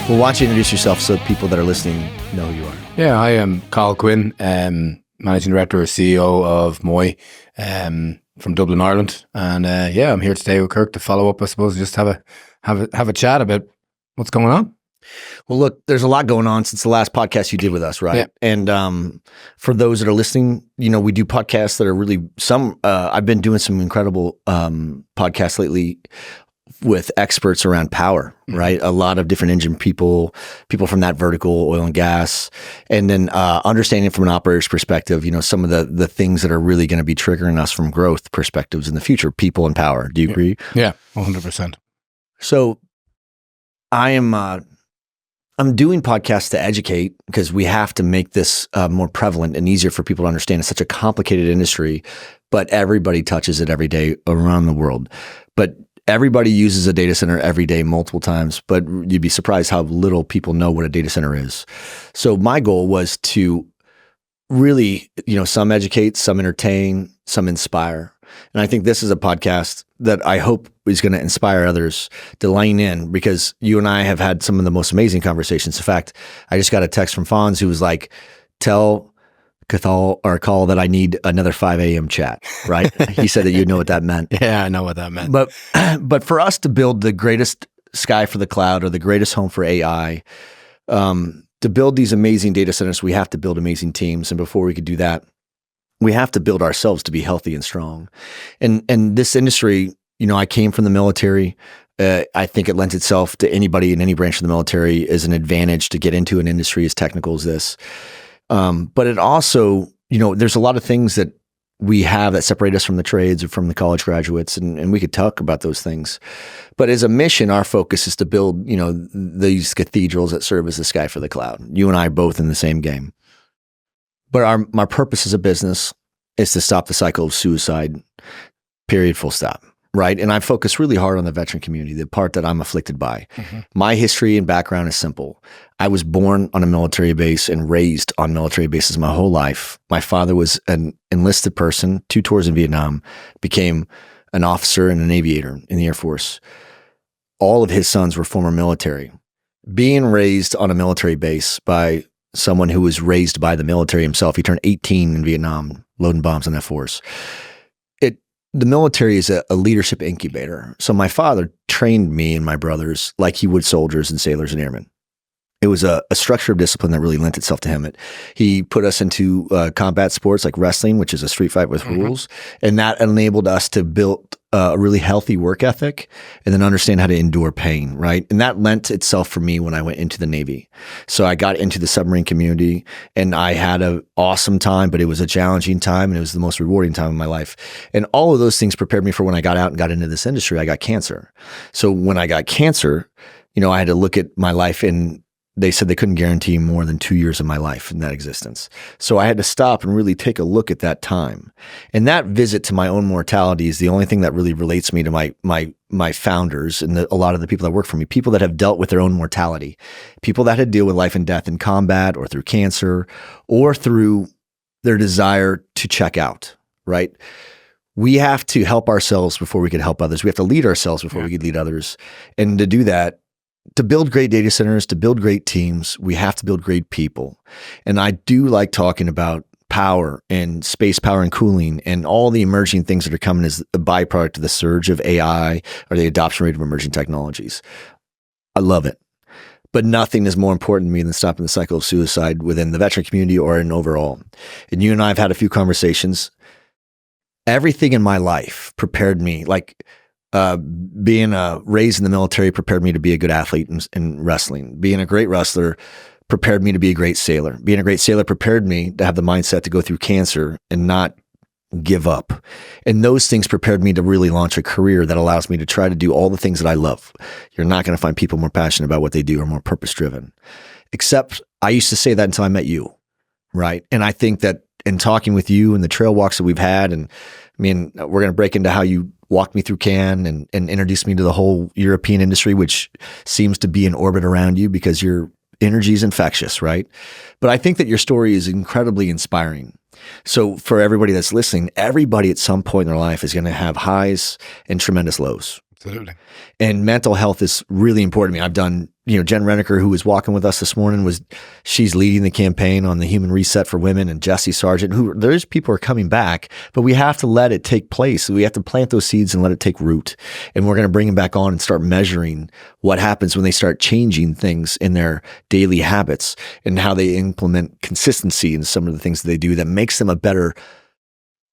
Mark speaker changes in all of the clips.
Speaker 1: Well, why don't you introduce yourself so people that are listening know who you are?
Speaker 2: Yeah, I am Cathal Quinn, Managing Director or CEO of Moy from Dublin, Ireland. And I'm here today with Kirk to follow up, I suppose, just have a chat about what's going on.
Speaker 1: Well, look, there's a lot going on since the last podcast you did with us, right?
Speaker 2: Yeah.
Speaker 1: And for those that are listening, we do podcasts that are really I've been doing some incredible podcasts lately with experts around power, right? A lot of different engine people from that vertical, oil and gas, and then understanding from an operator's perspective, some of the things that are really going to be triggering us from growth perspectives in the future, people and power. Do you agree?
Speaker 2: Yeah, 100%.
Speaker 1: So I'm doing podcasts to educate because we have to make this more prevalent and easier for people to understand. It's such a complicated industry, but everybody touches it every day around the world. But everybody uses a data center every day, multiple times, but you'd be surprised how little people know what a data center is. So my goal was to really, some educate, some entertain, some inspire. And I think this is a podcast that I hope is going to inspire others to lean in, because you and I have had some of the most amazing conversations. In fact, I just got a text from Fonz who was like, tell Cathal that I need another 5 a.m. chat, right? He said that you know what that meant.
Speaker 2: Yeah, I know what that meant.
Speaker 1: But for us to build the greatest sky for the cloud or the greatest home for AI, to build these amazing data centers, we have to build amazing teams. And before we could do that, we have to build ourselves to be healthy and strong. And this industry, I came from the military. I think it lends itself to anybody in any branch of the military as an advantage to get into an industry as technical as this. But it also, there's a lot of things that we have that separate us from the trades or from the college graduates, and we could talk about those things. But as a mission, our focus is to build, these cathedrals that serve as the sky for the cloud. You and I are both in the same game. But my purpose as a business is to stop the cycle of suicide, period, full stop. Right. And I focus really hard on the veteran community, the part that I'm afflicted by. Mm-hmm. My history and background is simple. I was born on a military base and raised on military bases my whole life. My father was an enlisted person, 2 tours in Vietnam, became an officer and an aviator in the Air Force. All of his sons were former military. Being raised on a military base by someone who was raised by the military himself, he turned 18 in Vietnam, loading bombs on that force. The military is a leadership incubator. So my father trained me and my brothers like he would soldiers and sailors and airmen. It was a structure of discipline that really lent itself to him. He put us into combat sports like wrestling, which is a street fight with rules. And that enabled us to build a really healthy work ethic and then understand how to endure pain, right? And that lent itself for me when I went into the Navy. So I got into the submarine community and I had an awesome time, but it was a challenging time and it was the most rewarding time of my life. And all of those things prepared me for when I got out and got into this industry. I got cancer. So when I got cancer, I had to look at my life, and they said they couldn't guarantee more than 2 years of my life in that existence. So I had to stop and really take a look at that time. And that visit to my own mortality is the only thing that really relates me to my founders and a lot of the people that work for me, people that have dealt with their own mortality, people that had to deal with life and death in combat or through cancer or through their desire to check out, right? We have to help ourselves before we could help others. We have to lead ourselves before we could lead others. And to do that, to build great data centers, to build great teams, we have to build great people. And I do like talking about power and space power and cooling and all the emerging things that are coming as a byproduct of the surge of AI or the adoption rate of emerging technologies. I love it. But nothing is more important to me than stopping the cycle of suicide within the veteran community or in overall. And you and I have had a few conversations. Everything in my life prepared me, being raised in the military prepared me to be a good athlete in wrestling. Being a great wrestler prepared me to be a great sailor. Being a great sailor prepared me to have the mindset to go through cancer and not give up. And those things prepared me to really launch a career that allows me to try to do all the things that I love. You're not going to find people more passionate about what they do or more purpose-driven. Except I used to say that until I met you, right? And I think that in talking with you and the trail walks that we've had, and we're going to break into how you walked me through Cannes and introduced me to the whole European industry, which seems to be in orbit around you because your energy is infectious, right? But I think that your story is incredibly inspiring. So for everybody that's listening, everybody at some point in their life is going to have highs and tremendous lows.
Speaker 2: Absolutely.
Speaker 1: And mental health is really important to me. I've done, Jen Renneker, who was walking with us this morning, she's leading the campaign on the Human Reset for Women, and Jesse Sargent, there's people are coming back, but we have to let it take place. We have to plant those seeds and let it take root. And we're going to bring them back on and start measuring what happens when they start changing things in their daily habits and how they implement consistency in some of the things that they do that makes them a better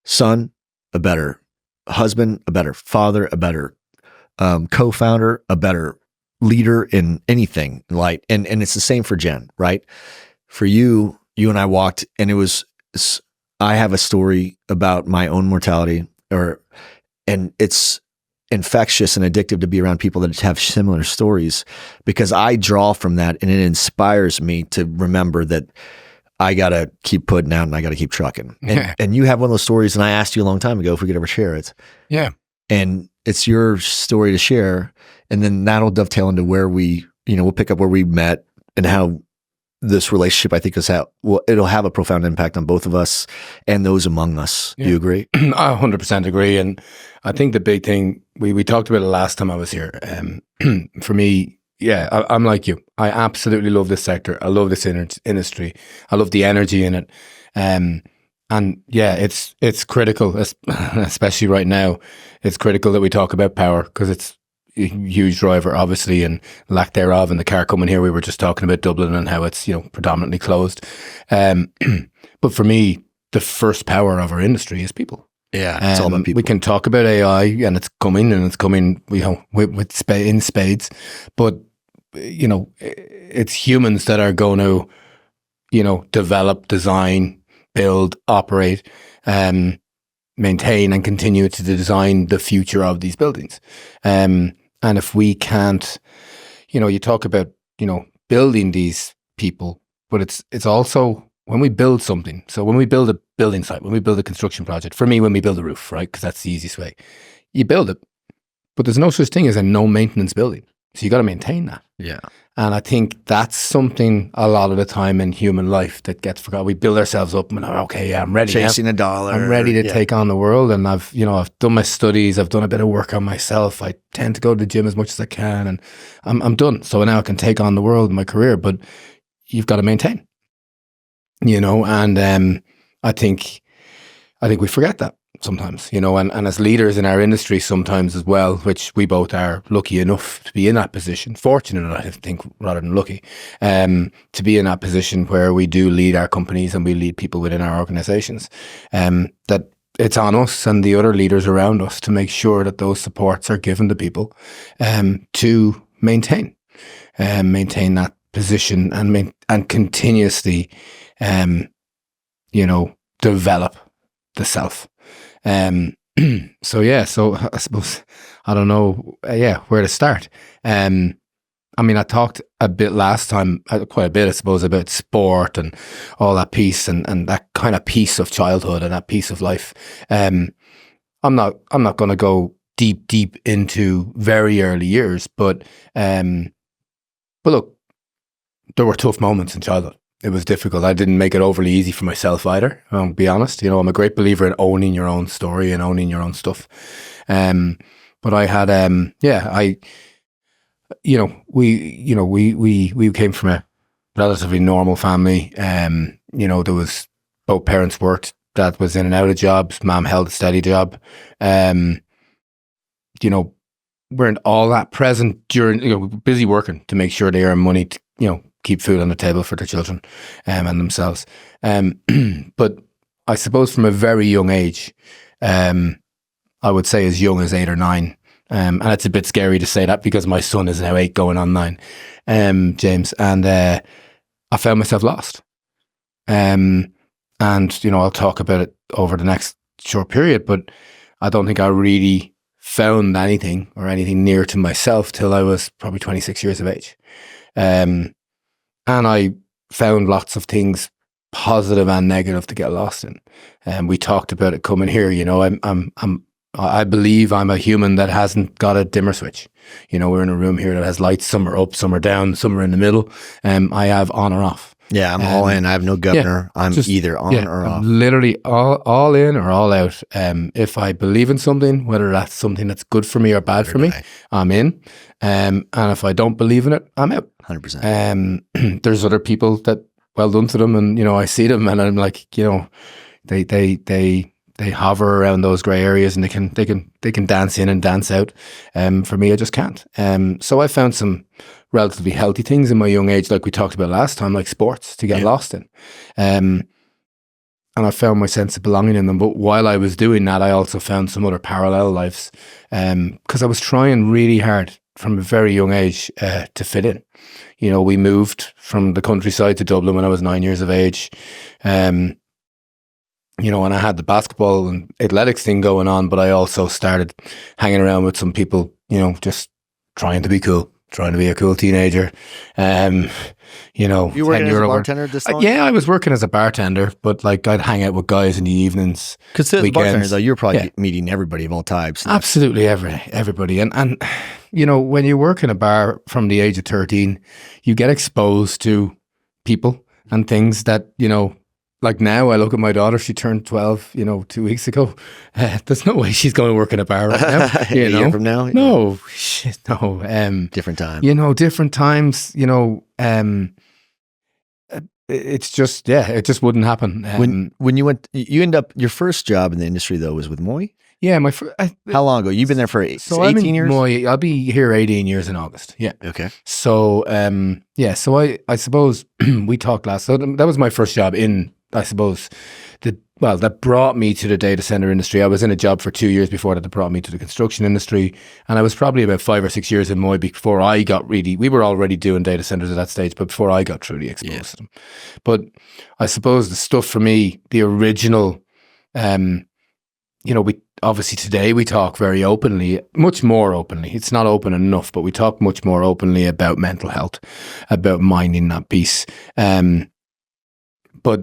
Speaker 1: son, a better husband, a better father, a better co-founder, a better leader in anything in light. And it's the same for Jen, right? For you and I walked, and I have a story about my own mortality, and it's infectious and addictive to be around people that have similar stories, because I draw from that, and it inspires me to remember that I got to keep putting out and I got to keep trucking. And you have one of those stories, and I asked you a long time ago if we could ever share it. Yeah. And it's your story to share. And then that'll dovetail into where we'll pick up where we met and how this relationship, I think, it'll have a profound impact on both of us and those among us. Yeah. Do you agree?
Speaker 2: I 100% agree. And I think the big thing, we talked about it last time I was here. For me, I'm like you. I absolutely love this sector. I love this industry. I love the energy in it. And yeah, it's critical, especially right now. It's critical that we talk about power, because it's a huge driver, obviously, and lack thereof. In the car coming here, we were just talking about Dublin and how it's predominantly closed. But for me, the first power of our industry is people.
Speaker 1: Yeah, it's all about people.
Speaker 2: We can talk about AI, and it's coming, in spades. But it's humans that are going to, develop, design, build, operate, maintain, and continue to design the future of these buildings. And if we can't, you talk about building these people, but it's also when we build something. So when we build a building site, when we build a construction project, for me, when we build a roof, right? Because that's the easiest way. You build it, but there's no such thing as a no maintenance building. So you got to maintain that.
Speaker 1: Yeah.
Speaker 2: And I think that's something a lot of the time in human life that gets forgotten. We build ourselves up and I'm ready.
Speaker 1: Chasing a dollar.
Speaker 2: I'm ready to take on the world. And I've done my studies. I've done a bit of work on myself. I tend to go to the gym as much as I can, and I'm done. So now I can take on the world in my career, but you've got to maintain, and I think we forget that sometimes, and as leaders in our industry sometimes as well, which we both are lucky enough to be in that position, fortunate, I think, rather than lucky, to be in that position where we do lead our companies and we lead people within our organizations, that it's on us and the other leaders around us to make sure that those supports are given to people to maintain that position and continuously, develop the self. So I suppose I don't know, where to start. I talked a bit last time, quite a bit, I suppose, about sport and all that piece and that kind of piece of childhood and that piece of life. I'm not going to go deep into very early years, but look, there were tough moments in childhood. It was difficult. I didn't make it overly easy for myself either, I'll be honest. I'm a great believer in owning your own story and owning your own stuff. But I had, we came from a relatively normal family. There was, both parents worked. Dad was in and out of jobs. Mom held a steady job. Weren't all that present during, busy working to make sure they earn money to, keep food on the table for their children and themselves. But I suppose from a very young age, I would say as young as 8 or 9, and it's a bit scary to say that because my son is now 8 going on 9, James, and I found myself lost. And, I'll talk about it over the next short period, but I don't think I really found anything near to myself till I was probably 26 years of age. And I found lots of things, positive and negative, to get lost in. And we talked about it coming here. I believe I'm a human that hasn't got a dimmer switch. We're in a room here that has lights. Some are up, some are down, some are in the middle. I have on or off.
Speaker 1: Yeah, I'm all in. I have no governor. I'm
Speaker 2: just-
Speaker 1: either on or off.
Speaker 2: I'm literally all in or all out. If I believe in something, whether that's something that's good for me or bad for me, I'm in. And if I don't believe in it, I'm out.
Speaker 1: 100%.
Speaker 2: There's other people that, well done to them, and I see them, and I'm like, they hover around those grey areas, and they can dance in and dance out. For me, I just can't. So I found some relatively healthy things in my young age, like we talked about last time, like sports to get lost in. And I found my sense of belonging in them. But while I was doing that, I also found some other parallel lives, because I was trying really hard from a very young age to fit in. We moved from the countryside to Dublin when I was 9 years of age. And I had the basketball and athletics thing going on, but I also started hanging around with some people, just trying to be cool, trying to be a cool teenager.
Speaker 1: You were working as a bartender this long?
Speaker 2: Yeah, I was working as a bartender, but like I'd hang out with guys in the evenings.
Speaker 1: Because as a bartender, though, you're probably meeting everybody of all types.
Speaker 2: Absolutely everybody. And when you work in a bar from the age of 13, you get exposed to people and things that, like now I look at my daughter, she turned 12, 2 weeks ago. There's no way she's going to work in a bar right now.
Speaker 1: A year from now?
Speaker 2: No, shit, no.
Speaker 1: Different time.
Speaker 2: Different times, it's just, it just wouldn't happen.
Speaker 1: When you end up, your first job in the industry though was with Moy?
Speaker 2: Yeah,
Speaker 1: how long ago? You've been there for 18 years?
Speaker 2: Moy, I'll be here 18 years in August. Yeah.
Speaker 1: Okay.
Speaker 2: So, so I suppose we talked last, so that was my first job in, I suppose, that brought me to the data center industry. I was in a job for 2 years before that brought me to the construction industry. And I was probably about 5 or 6 years in Moy before I got we were already doing data centers at that stage, but before I got truly exposed to them. But I suppose the stuff for me, the original, we obviously today we talk very openly, much more openly. It's not open enough, but we talk much more openly about mental health, about minding that peace. But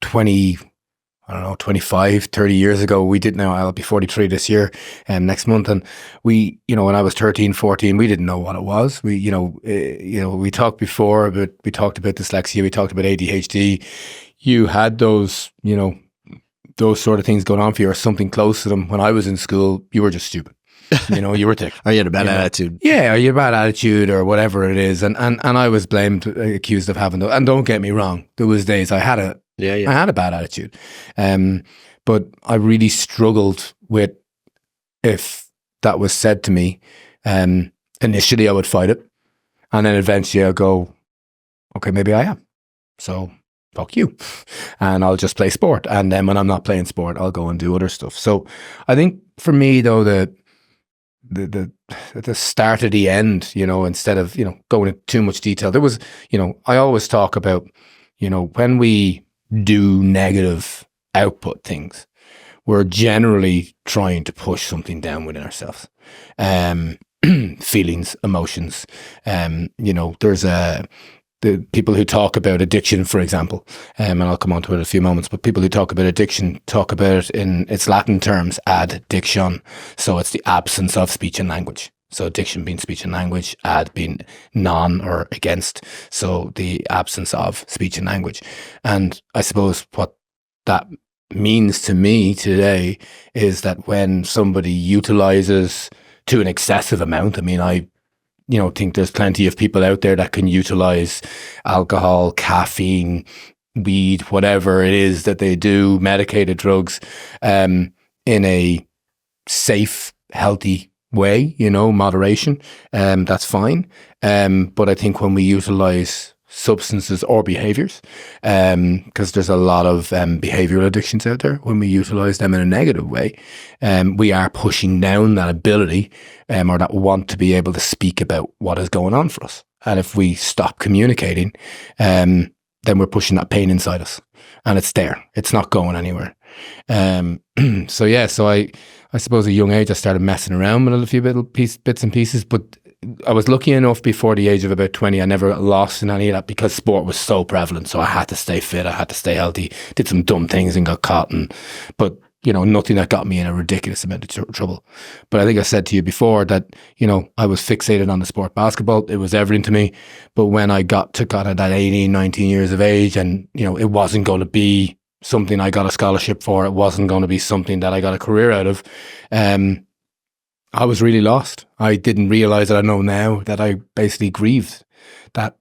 Speaker 2: 25, 30 years ago, we didn't know. I'll be 43 this year next month. And we, when I was 13, 14, we didn't know what it was. We talked before, but we talked about dyslexia, we talked about ADHD. You had those, those sort of things going on for you or something close to them. When I was in school, you were just stupid. You were thick.
Speaker 1: Or you had a bad attitude.
Speaker 2: Yeah, or you had a bad attitude or whatever it is. And I was accused of having those. And don't get me wrong, there was days I had a bad attitude. But I really struggled with if that was said to me. Initially I would fight it. And then eventually I'll go, okay, maybe I am. So fuck you. And I'll just play sport. And then when I'm not playing sport, I'll go and do other stuff. So I think for me though, the start of the end, instead of, going into too much detail, there was, I always talk about, when we do negative output things, we're generally trying to push something down within ourselves. Feelings, emotions. There's the people who talk about addiction, for example, and I'll come on to it in a few moments, but people who talk about addiction talk about it in its Latin terms, addiction. So it's the absence of speech and language. So addiction being speech and language, ad being non or against. So the absence of speech and language. And I suppose what that means to me today is that when somebody utilizes to an excessive amount, I mean, I think there's plenty of people out there that can utilize alcohol, caffeine, weed, whatever it is that they do, medicated drugs, in a safe, healthy way, moderation. That's fine. But I think when we utilize substances or behaviors, because there's a lot of behavioral addictions out there, when we utilize them in a negative way, we are pushing down that ability or that want to be able to speak about what is going on for us. And if we stop communicating, then we're pushing that pain inside us, and it's there. It's not going anywhere. So I suppose at a young age I started messing around with a few bits and pieces, but I was lucky enough before the age of about 20, I never got lost in any of that because sport was so prevalent. So I had to stay fit, I had to stay healthy, did some dumb things and got caught. But nothing that got me in a ridiculous amount of trouble. But I think I said to you before that, I was fixated on the sport basketball. It was everything to me. But when I got to kind of that 18, 19 years of age, and, it wasn't going to be something I got a scholarship for, it wasn't going to be something that I got a career out of, I was really lost. I didn't realize that I know now that I basically grieved that.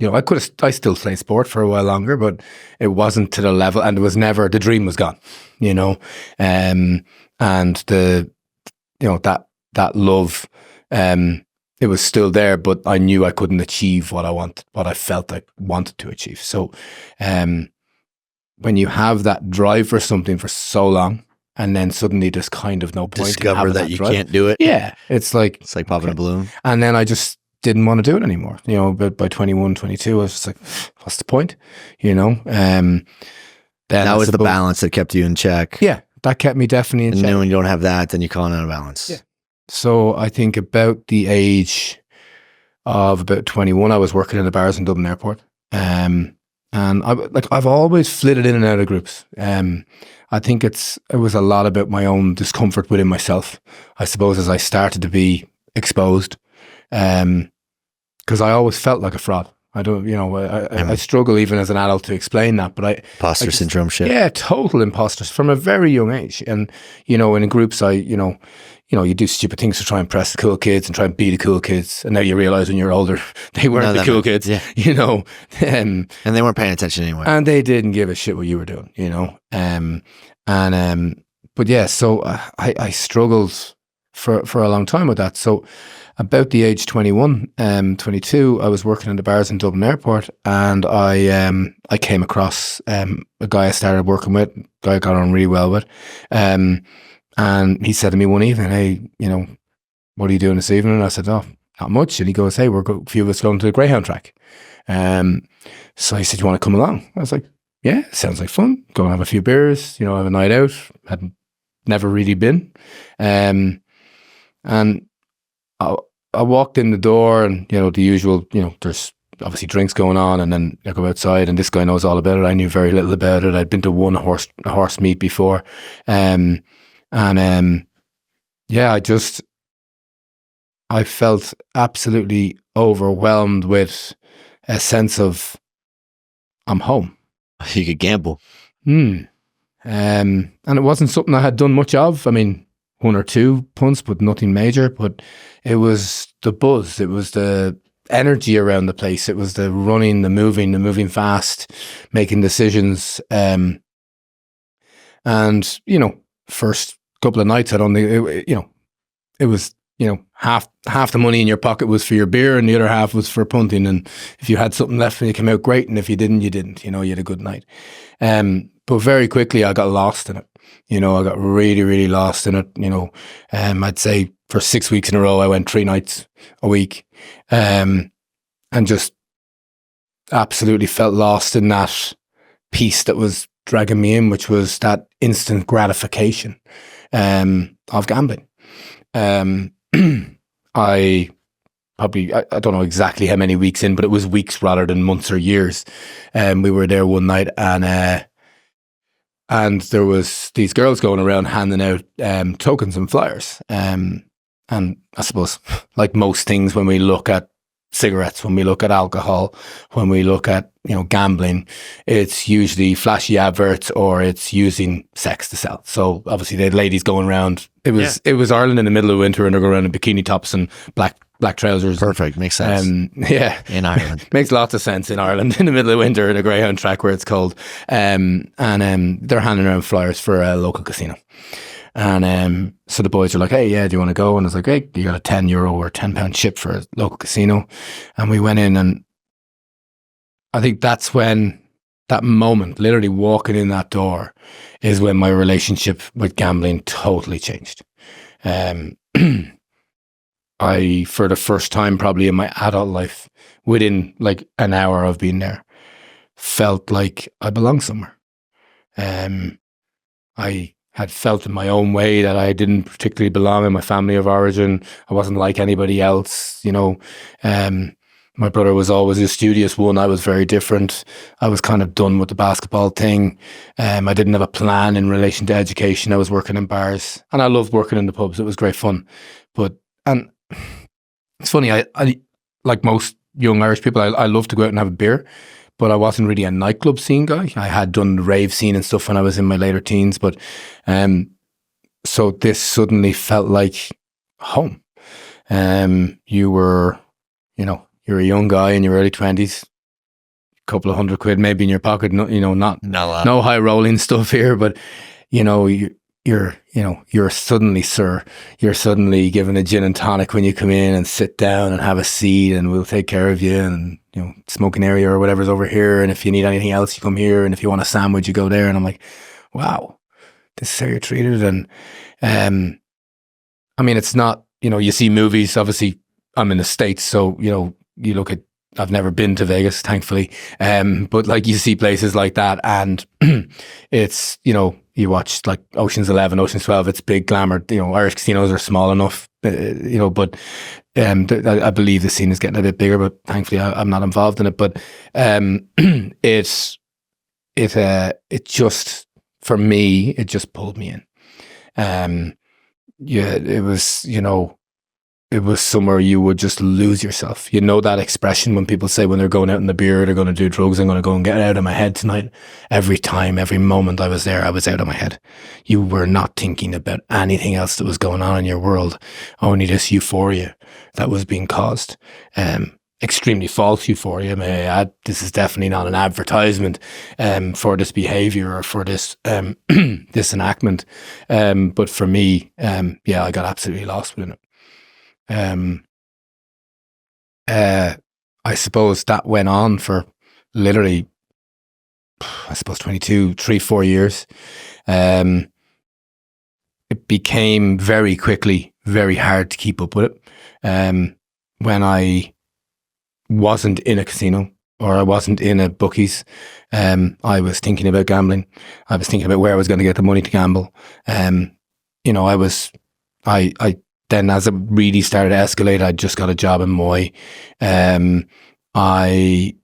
Speaker 2: I still played sport for a while longer, but it wasn't to the level, and it was never, the dream was gone, and the, that love, it was still there, but I knew I couldn't achieve what I felt I wanted to achieve. So, when you have that drive for something for so long, and then suddenly there's kind of no point
Speaker 1: discover
Speaker 2: in
Speaker 1: that you
Speaker 2: drive.
Speaker 1: can't do it.
Speaker 2: Yeah. It's like
Speaker 1: popping a balloon.
Speaker 2: And then I just didn't want to do it anymore. But by 21, 22, I was just like, what's the point? Then
Speaker 1: that was the balance that kept you in check.
Speaker 2: Yeah, that kept me definitely in check.
Speaker 1: And then when you don't have that, then you're calling out of balance.
Speaker 2: Yeah. So I think about the age of about 21, I was working in the bars in Dublin Airport. And I've always flitted in and out of groups. I think it was a lot about my own discomfort within myself, I suppose, as I started to be exposed. Because I always felt like a fraud. I don't, I struggle even as an adult to explain that, but
Speaker 1: imposter syndrome shit.
Speaker 2: Yeah, total imposters from a very young age. And, in groups, you do stupid things to try and impress the cool kids and try and be the cool kids. And now you realize when you're older, they weren't the cool kids,
Speaker 1: yeah.
Speaker 2: And
Speaker 1: they weren't paying attention anyway.
Speaker 2: And they didn't give a shit what you were doing, but yeah, so I struggled for a long time with that. So about the age 21, 22, I was working in the bars in Dublin Airport, and I came across a guy I started working with, a guy I got on really well with, and he said to me one evening, "Hey, what are you doing this evening?" And I said, "Oh, not much." And he goes, "Hey, a few of us going to the Greyhound track." So he said, "You want to come along?" I was like, "Yeah, sounds like fun. Go and have a few beers, have a night out." Had never really been, and I walked in the door, and the usual, there's obviously drinks going on, and then I go outside, and this guy knows all about it. I knew very little about it. I'd been to one horse meet before, I felt absolutely overwhelmed with a sense of I'm home.
Speaker 1: You could gamble.
Speaker 2: And it wasn't something I had done much of. I mean, one or two punts, but nothing major. But it was the buzz. It was the energy around the place. It was the running, the moving fast, making decisions. And, first couple of nights, I don't think, it was, half the money in your pocket was for your beer and the other half was for punting. And if you had something left when you came out, great. And if you didn't, you didn't, you had a good night. But very quickly I got lost in it. I got really, really lost in it. I'd say for 6 weeks in a row, I went 3 nights a week, and just absolutely felt lost in that piece that was dragging me in, which was that instant gratification of gambling. I don't know exactly how many weeks in, but it was weeks rather than months or years. We were there one night, and there was these girls going around handing out tokens and flyers. And I suppose, like most things, when we look at cigarettes, when we look at alcohol, when we look at gambling, it's usually flashy adverts or it's using sex to sell. So obviously they had ladies going around. It was Ireland in the middle of winter, and they're going around in bikini tops and black trousers.
Speaker 1: Perfect, makes sense. In Ireland,
Speaker 2: makes lots of sense in Ireland in the middle of winter in a Greyhound track where it's cold. And they're handing around flyers for a local casino. And so the boys are like, "Hey, yeah, do you want to go?" And I was like, "Hey, you got a €10 or £10 chip for a local casino." And we went in, and I think that's when that moment, literally walking in that door, is when my relationship with gambling totally changed. I, for the first time probably in my adult life, within like an hour of being there, felt like I belonged somewhere. I had felt in my own way that I didn't particularly belong in my family of origin. I wasn't like anybody else, My brother was always a studious one. I was very different. I was kind of done with the basketball thing. I didn't have a plan in relation to education. I was working in bars, and I loved working in the pubs. It was great fun. And it's funny, I like most young Irish people, I love to go out and have a beer, but I wasn't really a nightclub scene guy. I had done the rave scene and stuff when I was in my later teens, but so this suddenly felt like home. You were, you're a young guy in your early 20s, a couple of £100 maybe in your pocket, no high rolling stuff here, but you're suddenly, sir, you're suddenly given a gin and tonic when you come in and sit down and have a seat, and we'll take care of you, and smoking area or whatever's over here, and if you need anything else, you come here, and if you want a sandwich, you go there. And I'm like, wow, this is how you're treated. And I mean, it's not, you see movies, obviously I'm in the States, so you look at, I've never been to Vegas, thankfully, but like you see places like that, and it's, you watch like Ocean's 11, Ocean's 12, it's big glamour. Irish casinos are small enough, but I believe the scene is getting a bit bigger, but thankfully I'm not involved in it. But it just, for me, it just pulled me in. It was somewhere you would just lose yourself. That expression when people say when they're going out in the beer, they're going to do drugs, I'm going to go and get out of my head tonight. Every time, every moment I was there, I was out of my head. You were not thinking about anything else that was going on in your world, only this euphoria that was being caused. Extremely false euphoria, may I add. This is definitely not an advertisement for this behavior or for this this enactment. But for me, I got absolutely lost within it. I suppose that went on for literally, 4 years. It became very quickly very hard to keep up with it. When I wasn't in a casino or I wasn't in a bookies, I was thinking about gambling. I was thinking about where I was going to get the money to gamble. Then as it really started to escalate, I just got a job in Moy. My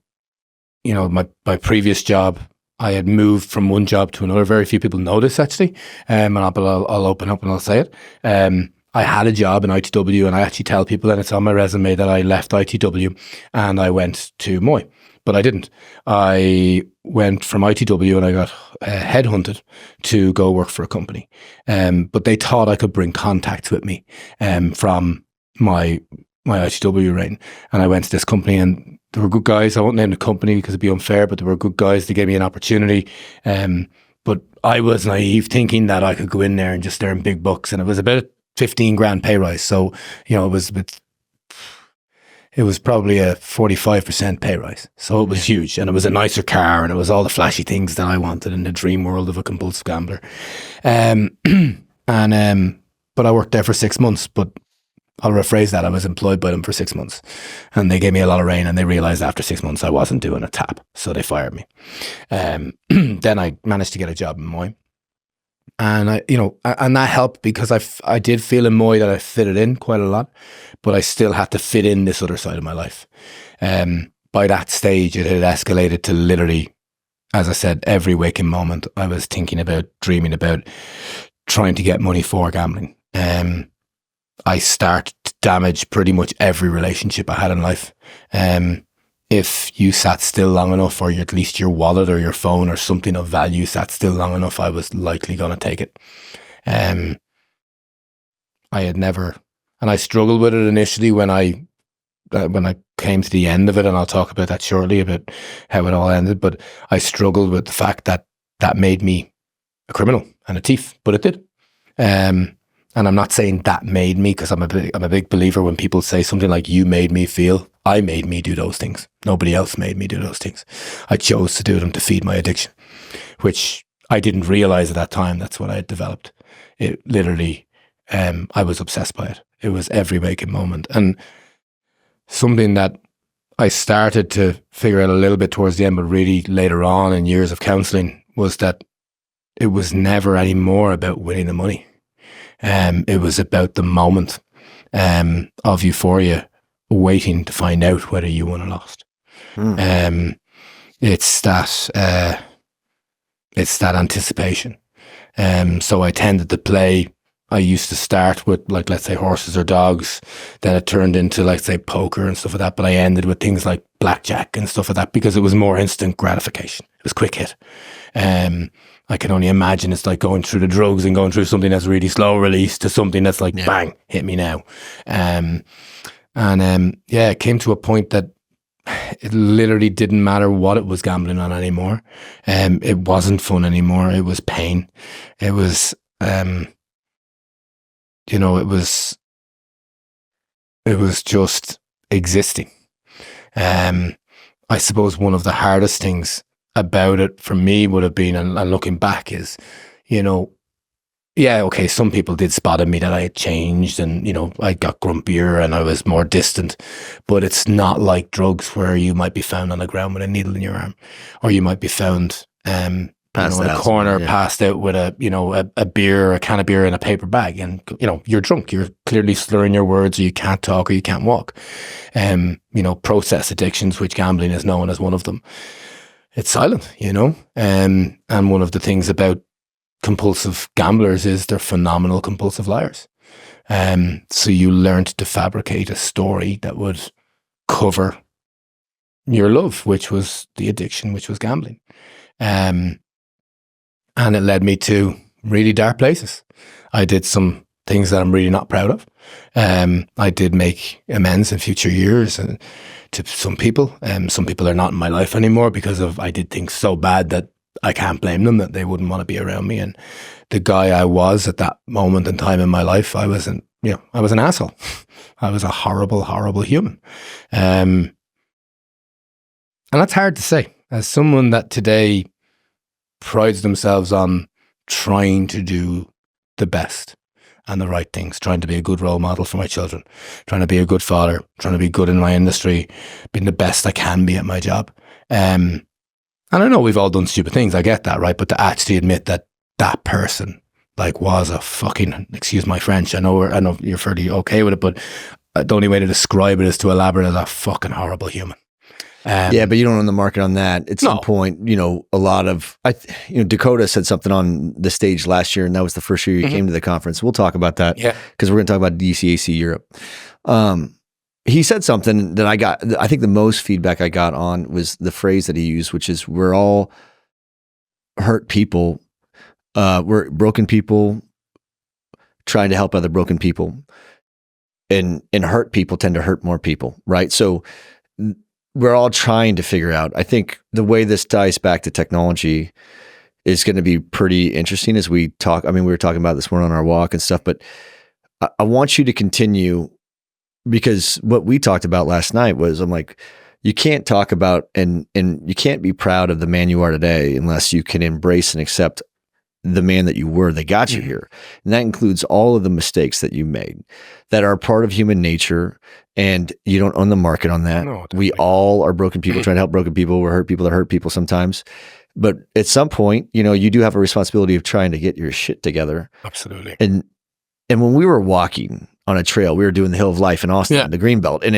Speaker 2: previous job, I had moved from one job to another. Very few people know this, actually. But I'll open up and I'll say it. I had a job in ITW, and I actually tell people, and it's on my resume, that I left ITW and I went to Moy. But I didn't. I went from ITW and I got headhunted to go work for a company. But they thought I could bring contacts with me from my ITW reign. And I went to this company, and they were good guys. I won't name the company because it'd be unfair, but they were good guys. They gave me an opportunity. But I was naive, thinking that I could go in there and just earn big bucks. And it was about 15 grand pay rise. So, it was probably a 45% pay rise. So it was huge, and it was a nicer car, and it was all the flashy things that I wanted in the dream world of a compulsive gambler. But I worked there for 6 months, but I'll rephrase that. I was employed by them for 6 months, and they gave me a lot of rain, and they realized after 6 months I wasn't doing a tap. So they fired me. Then I managed to get a job in Moy. And and that helped because I did feel in Moy that I fitted in quite a lot, but I still had to fit in this other side of my life. By that stage, it had escalated to literally, as I said, every waking moment I was thinking about, dreaming about, trying to get money for gambling. I started to damage pretty much every relationship I had in life. If you sat still long enough, or at least your wallet or your phone or something of value sat still long enough, I was likely going to take it. I had never, and I struggled with it initially when I came to the end of it, and I'll talk about that shortly, about how it all ended. But I struggled with the fact that made me a criminal and a thief, but it did. And I'm not saying that made me, because I'm a big believer when people say something like, you made me feel. I made me do those things. Nobody else made me do those things. I chose to do them to feed my addiction, which I didn't realize at that time. That's what I had developed. It literally, I was obsessed by it. It was every waking moment. And something that I started to figure out a little bit towards the end, but really later on in years of counseling, was that it was never any more about winning the money. It was about the moment of euphoria waiting to find out whether you won or lost. It's that anticipation. So I tended to play. I used to start with, like, let's say horses or dogs. Then it turned into, like, say, poker and stuff like that. But I ended with things like blackjack and stuff like that because it was more instant gratification. It was quick hit. I can only imagine it's like going through the drugs and going through something that's really slow release to something that's like, bang, hit me now. It came to a point that it literally didn't matter what it was gambling on anymore. It wasn't fun anymore. It was pain. It was, it was just existing. I suppose one of the hardest things about it for me would have been, and looking back, is, some people did spot in me that I had changed and, I got grumpier and I was more distant, but it's not like drugs where you might be found on the ground with a needle in your arm, or you might be found in a corner, passed out with a beer, a can of beer in a paper bag, and you're drunk, you're clearly slurring your words, or you can't talk, or you can't walk. Process addictions, which gambling is known as one of them. It's silent, and one of the things about compulsive gamblers is they're phenomenal compulsive liars. So you learned to fabricate a story that would cover your love, which was the addiction, which was gambling. And it led me to really dark places. I did some things that I'm really not proud of. I did make amends in future years to some people. Some people are not in my life anymore because I did things so bad that I can't blame them, that they wouldn't want to be around me. And the guy I was at that moment in time in my life, I was an asshole. I was a horrible, horrible human. And that's hard to say. As someone that today prides themselves on trying to do the best and the right things, trying to be a good role model for my children, trying to be a good father, trying to be good in my industry, being the best I can be at my job. And I know we've all done stupid things, I get that, right? But to actually admit that that person was a fucking, excuse my French, I know you're fairly okay with it, but the only way to describe it is to elaborate as a fucking horrible human.
Speaker 1: But you don't own the market on that. At some point, a lot of, Dakota said something on the stage last year, and that was the first year you came to the conference. We'll talk about that because we're going to talk about DCAC Europe. He said something that I think the most feedback I got on was the phrase that he used, which is, we're all hurt people. We're broken people trying to help other broken people, and hurt people tend to hurt more people. Right. So we're all trying to figure out, I think the way this ties back to technology is going to be pretty interesting as we talk. I mean, we were talking about this morning on our walk and stuff, but I want you to continue, because what we talked about last night was, I'm like, you can't talk about and you can't be proud of the man you are today unless you can embrace and accept the man that you were that got you here. And that includes all of the mistakes that you made that are part of human nature, and you don't own the market on that. No, we all are broken people trying to help broken people. We're hurt people that hurt people sometimes. But at some point, you do have a responsibility of trying to get your shit together.
Speaker 2: Absolutely.
Speaker 1: And when we were walking on a trail, we were doing the Hill of Life in Austin, the Greenbelt. And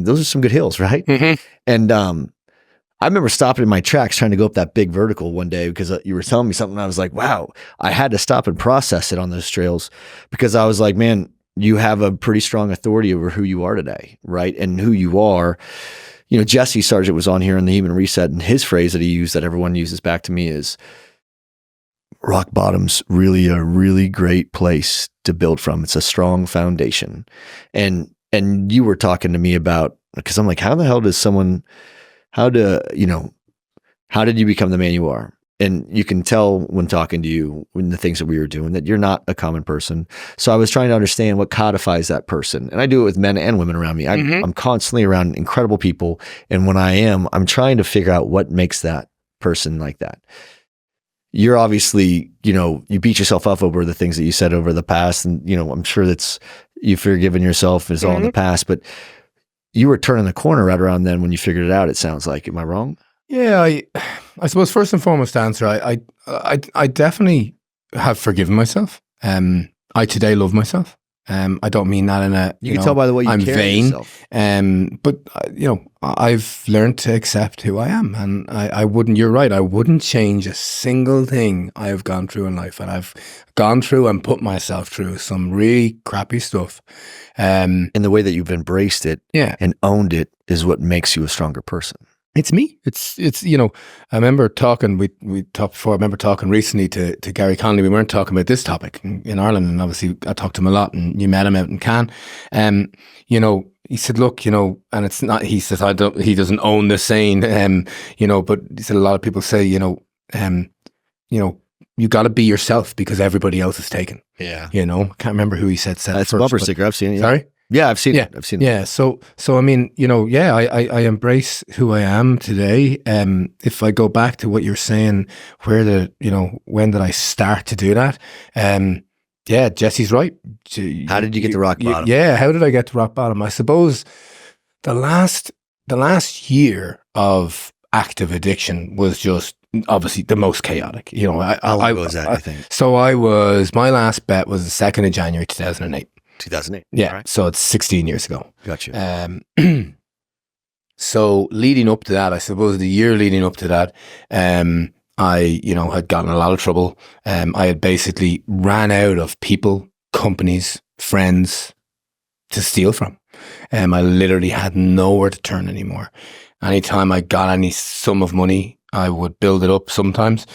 Speaker 1: those are some good hills, right? Mm-hmm. And I remember stopping in my tracks trying to go up that big vertical one day because you were telling me something. I was like, wow, I had to stop and process it on those trails, because I was like, man, you have a pretty strong authority over who you are today, right? And who you are. Jesse Sargent was on here in the Human Reset, and his phrase that he used that everyone uses back to me is, rock bottom's really a really great place to build from. It's a strong foundation. And you were talking to me about, because I'm like, how the hell does someone, how did you become the man you are? And you can tell when talking to you, when the things that we were doing, that you're not a common person. So I was trying to understand what codifies that person. And I do it with men and women around me. I'm constantly around incredible people. And when I'm trying to figure out what makes that person like that. You're obviously, you beat yourself up over the things that you said over the past. And, I'm sure you've forgiven yourself, is all in the past, but you were turning the corner right around then when you figured it out, it sounds like. Am I wrong?
Speaker 2: Yeah, I suppose first and foremost answer, I definitely have forgiven myself. I today love myself. I don't mean that in a,
Speaker 1: You can tell by the way you
Speaker 2: I'm
Speaker 1: carry
Speaker 2: vain.
Speaker 1: yourself.
Speaker 2: But I've learned to accept who I am, and I wouldn't, you're right, I wouldn't change a single thing I have gone through in life. And I've gone through and put myself through some really crappy stuff.
Speaker 1: And the way that you've embraced it
Speaker 2: Yeah.
Speaker 1: and owned it is what makes you a stronger person.
Speaker 2: It's me. It's I remember talking, we talked before, I remember talking recently to Gary Connolly. We weren't talking about this topic in Ireland, and obviously I talked to him a lot, and you met him out in Cannes. He said, look, and it's not, he says, he doesn't own the saying, but he said a lot of people say, you got to be yourself because everybody else is taken.
Speaker 1: Yeah.
Speaker 2: I can't remember who he said
Speaker 1: That's
Speaker 2: first,
Speaker 1: a bumper
Speaker 2: but-
Speaker 1: sticker. I've seen it. Yeah.
Speaker 2: Sorry?
Speaker 1: Yeah, I've seen
Speaker 2: Yeah.
Speaker 1: it. I've seen it.
Speaker 2: Yeah. So I mean, I embrace who I am today. If I go back to what you're saying, when did I start to do that? Yeah, Jesse's right.
Speaker 1: How did you get to rock bottom?
Speaker 2: Yeah. How did I get to rock bottom? I suppose the last year of active addiction was just obviously the most chaotic.
Speaker 1: How long ago was that, I think?
Speaker 2: So my last bet was the 2nd of January, 2008.
Speaker 1: 2008.
Speaker 2: Yeah.
Speaker 1: Right.
Speaker 2: So it's 16 years ago.
Speaker 1: Gotcha.
Speaker 2: So leading up to that, I suppose the year leading up to that, I, had gotten in a lot of trouble. I had basically ran out of people, companies, friends to steal from. I literally had nowhere to turn anymore. Anytime I got any sum of money, I would build it up sometimes,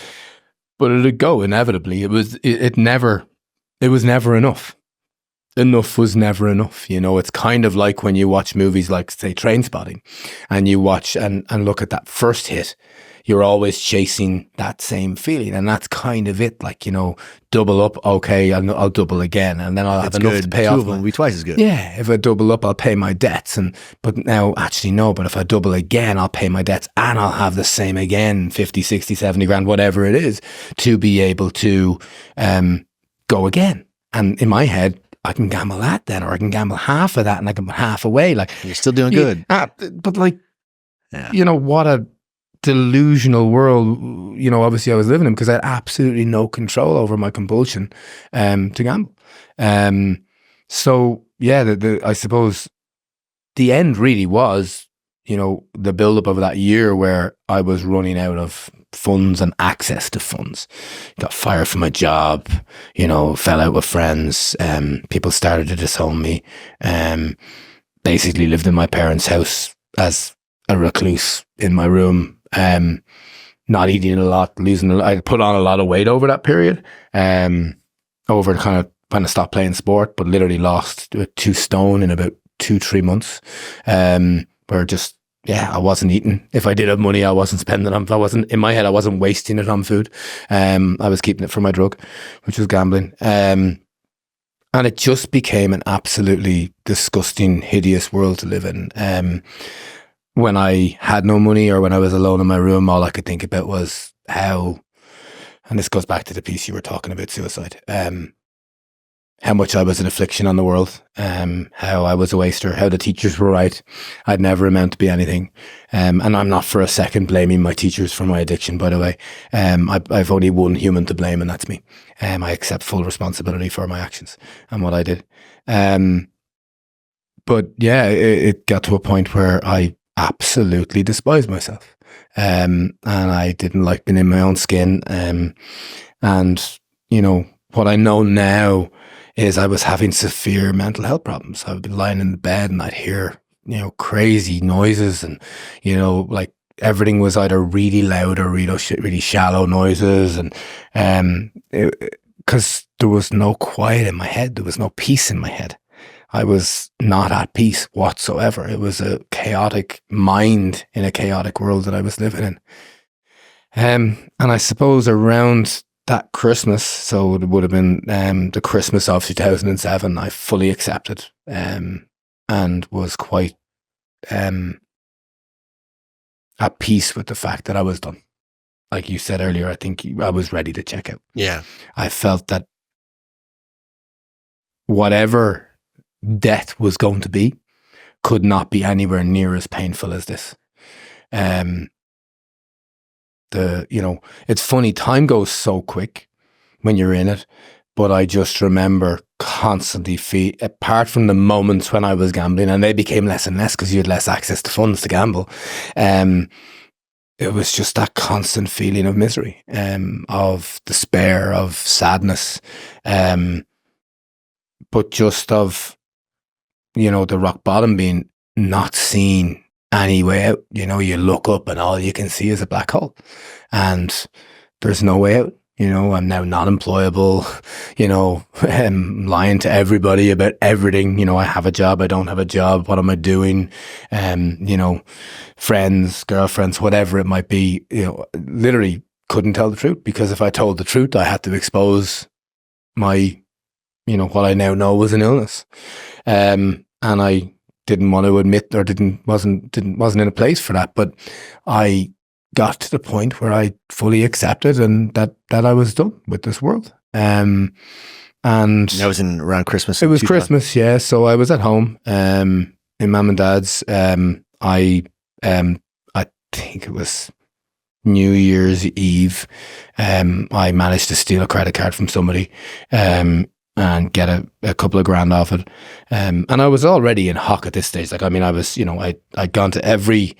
Speaker 2: but it'd go inevitably. It was never enough. Enough was never enough. It's kind of like when you watch movies like, say, Trainspotting, and you watch and look at that first hit, you're always chasing that same feeling. And that's kind of it. Like, double up. Okay, I'll double again. And then I'll have enough to pay off.
Speaker 1: Two of them will be twice as good.
Speaker 2: Yeah. If I double up, I'll pay my debts. But now actually no, but if I double again, I'll pay my debts and I'll have the same again, 50, 60, 70 grand, whatever it is, to be able to go again. And in my head, I can gamble that then, or I can gamble half of that and I can put half away. Like,
Speaker 1: You're still doing good.
Speaker 2: But like,
Speaker 1: Yeah.
Speaker 2: what a delusional world, obviously I was living in, because I had absolutely no control over my compulsion to gamble. So yeah, I suppose the end really was, the build-up of that year where I was running out of funds and access to funds. Got fired from my job, fell out with friends. People started to disown me. Basically lived in my parents' house as a recluse in my room. Not eating a lot, I put on a lot of weight over that period. Over kind of when I stopped playing sport, but literally lost 2 stone in about 2-3 months. Where just, I wasn't eating. If I did have money, I wasn't spending them. In my head, I wasn't wasting it on food. I was keeping it for my drug, which was gambling. And it just became an absolutely disgusting, hideous world to live in. When I had no money or when I was alone in my room, all I could think about was how, and this goes back to the piece you were talking about, suicide, how much I was an affliction on the world, how I was a waster, how the teachers were right. I'd never amount to be anything. And I'm not for a second blaming my teachers for my addiction, by the way. I've only one human to blame, and that's me. I accept full responsibility for my actions and what I did. But yeah, it got to a point where I absolutely despised myself. And I didn't like being in my own skin. And, what I know now is I was having severe mental health problems. I would be lying in the bed and I'd hear, crazy noises and, like everything was either really loud or really shallow noises. And, because there was no quiet in my head. There was no peace in my head. I was not at peace whatsoever. It was a chaotic mind in a chaotic world that I was living in. And I suppose around that Christmas, so it would have been the Christmas of 2007, I fully accepted and was quite at peace with the fact that I was done. Like you said earlier, I think I was ready to check out.
Speaker 1: Yeah.
Speaker 2: I felt that whatever death was going to be could not be anywhere near as painful as this. It's funny, time goes so quick when you're in it, but I just remember constantly apart from the moments when I was gambling, and they became less and less because you had less access to funds to gamble. It was just that constant feeling of misery, of despair, of sadness, but just of, the rock bottom being not seen any way out. You look up and all you can see is a black hole, and there's no way out. I'm now not employable, lying to everybody about everything. I have a job, I don't have a job, what am I doing? Friends, girlfriends, whatever it might be, literally couldn't tell the truth, because if I told the truth, I had to expose my, what I now know was an illness. And I didn't want to admit, or wasn't in a place for that. But I got to the point where I fully accepted and that I was done with this world. And
Speaker 1: that was around Christmas.
Speaker 2: It was Christmas, yeah. So I was at home, in Mum and Dad's. I think it was New Year's Eve. I managed to steal a credit card from somebody, and get a couple of grand off it. And I was already in hock at this stage. Like, I was, I'd gone to every,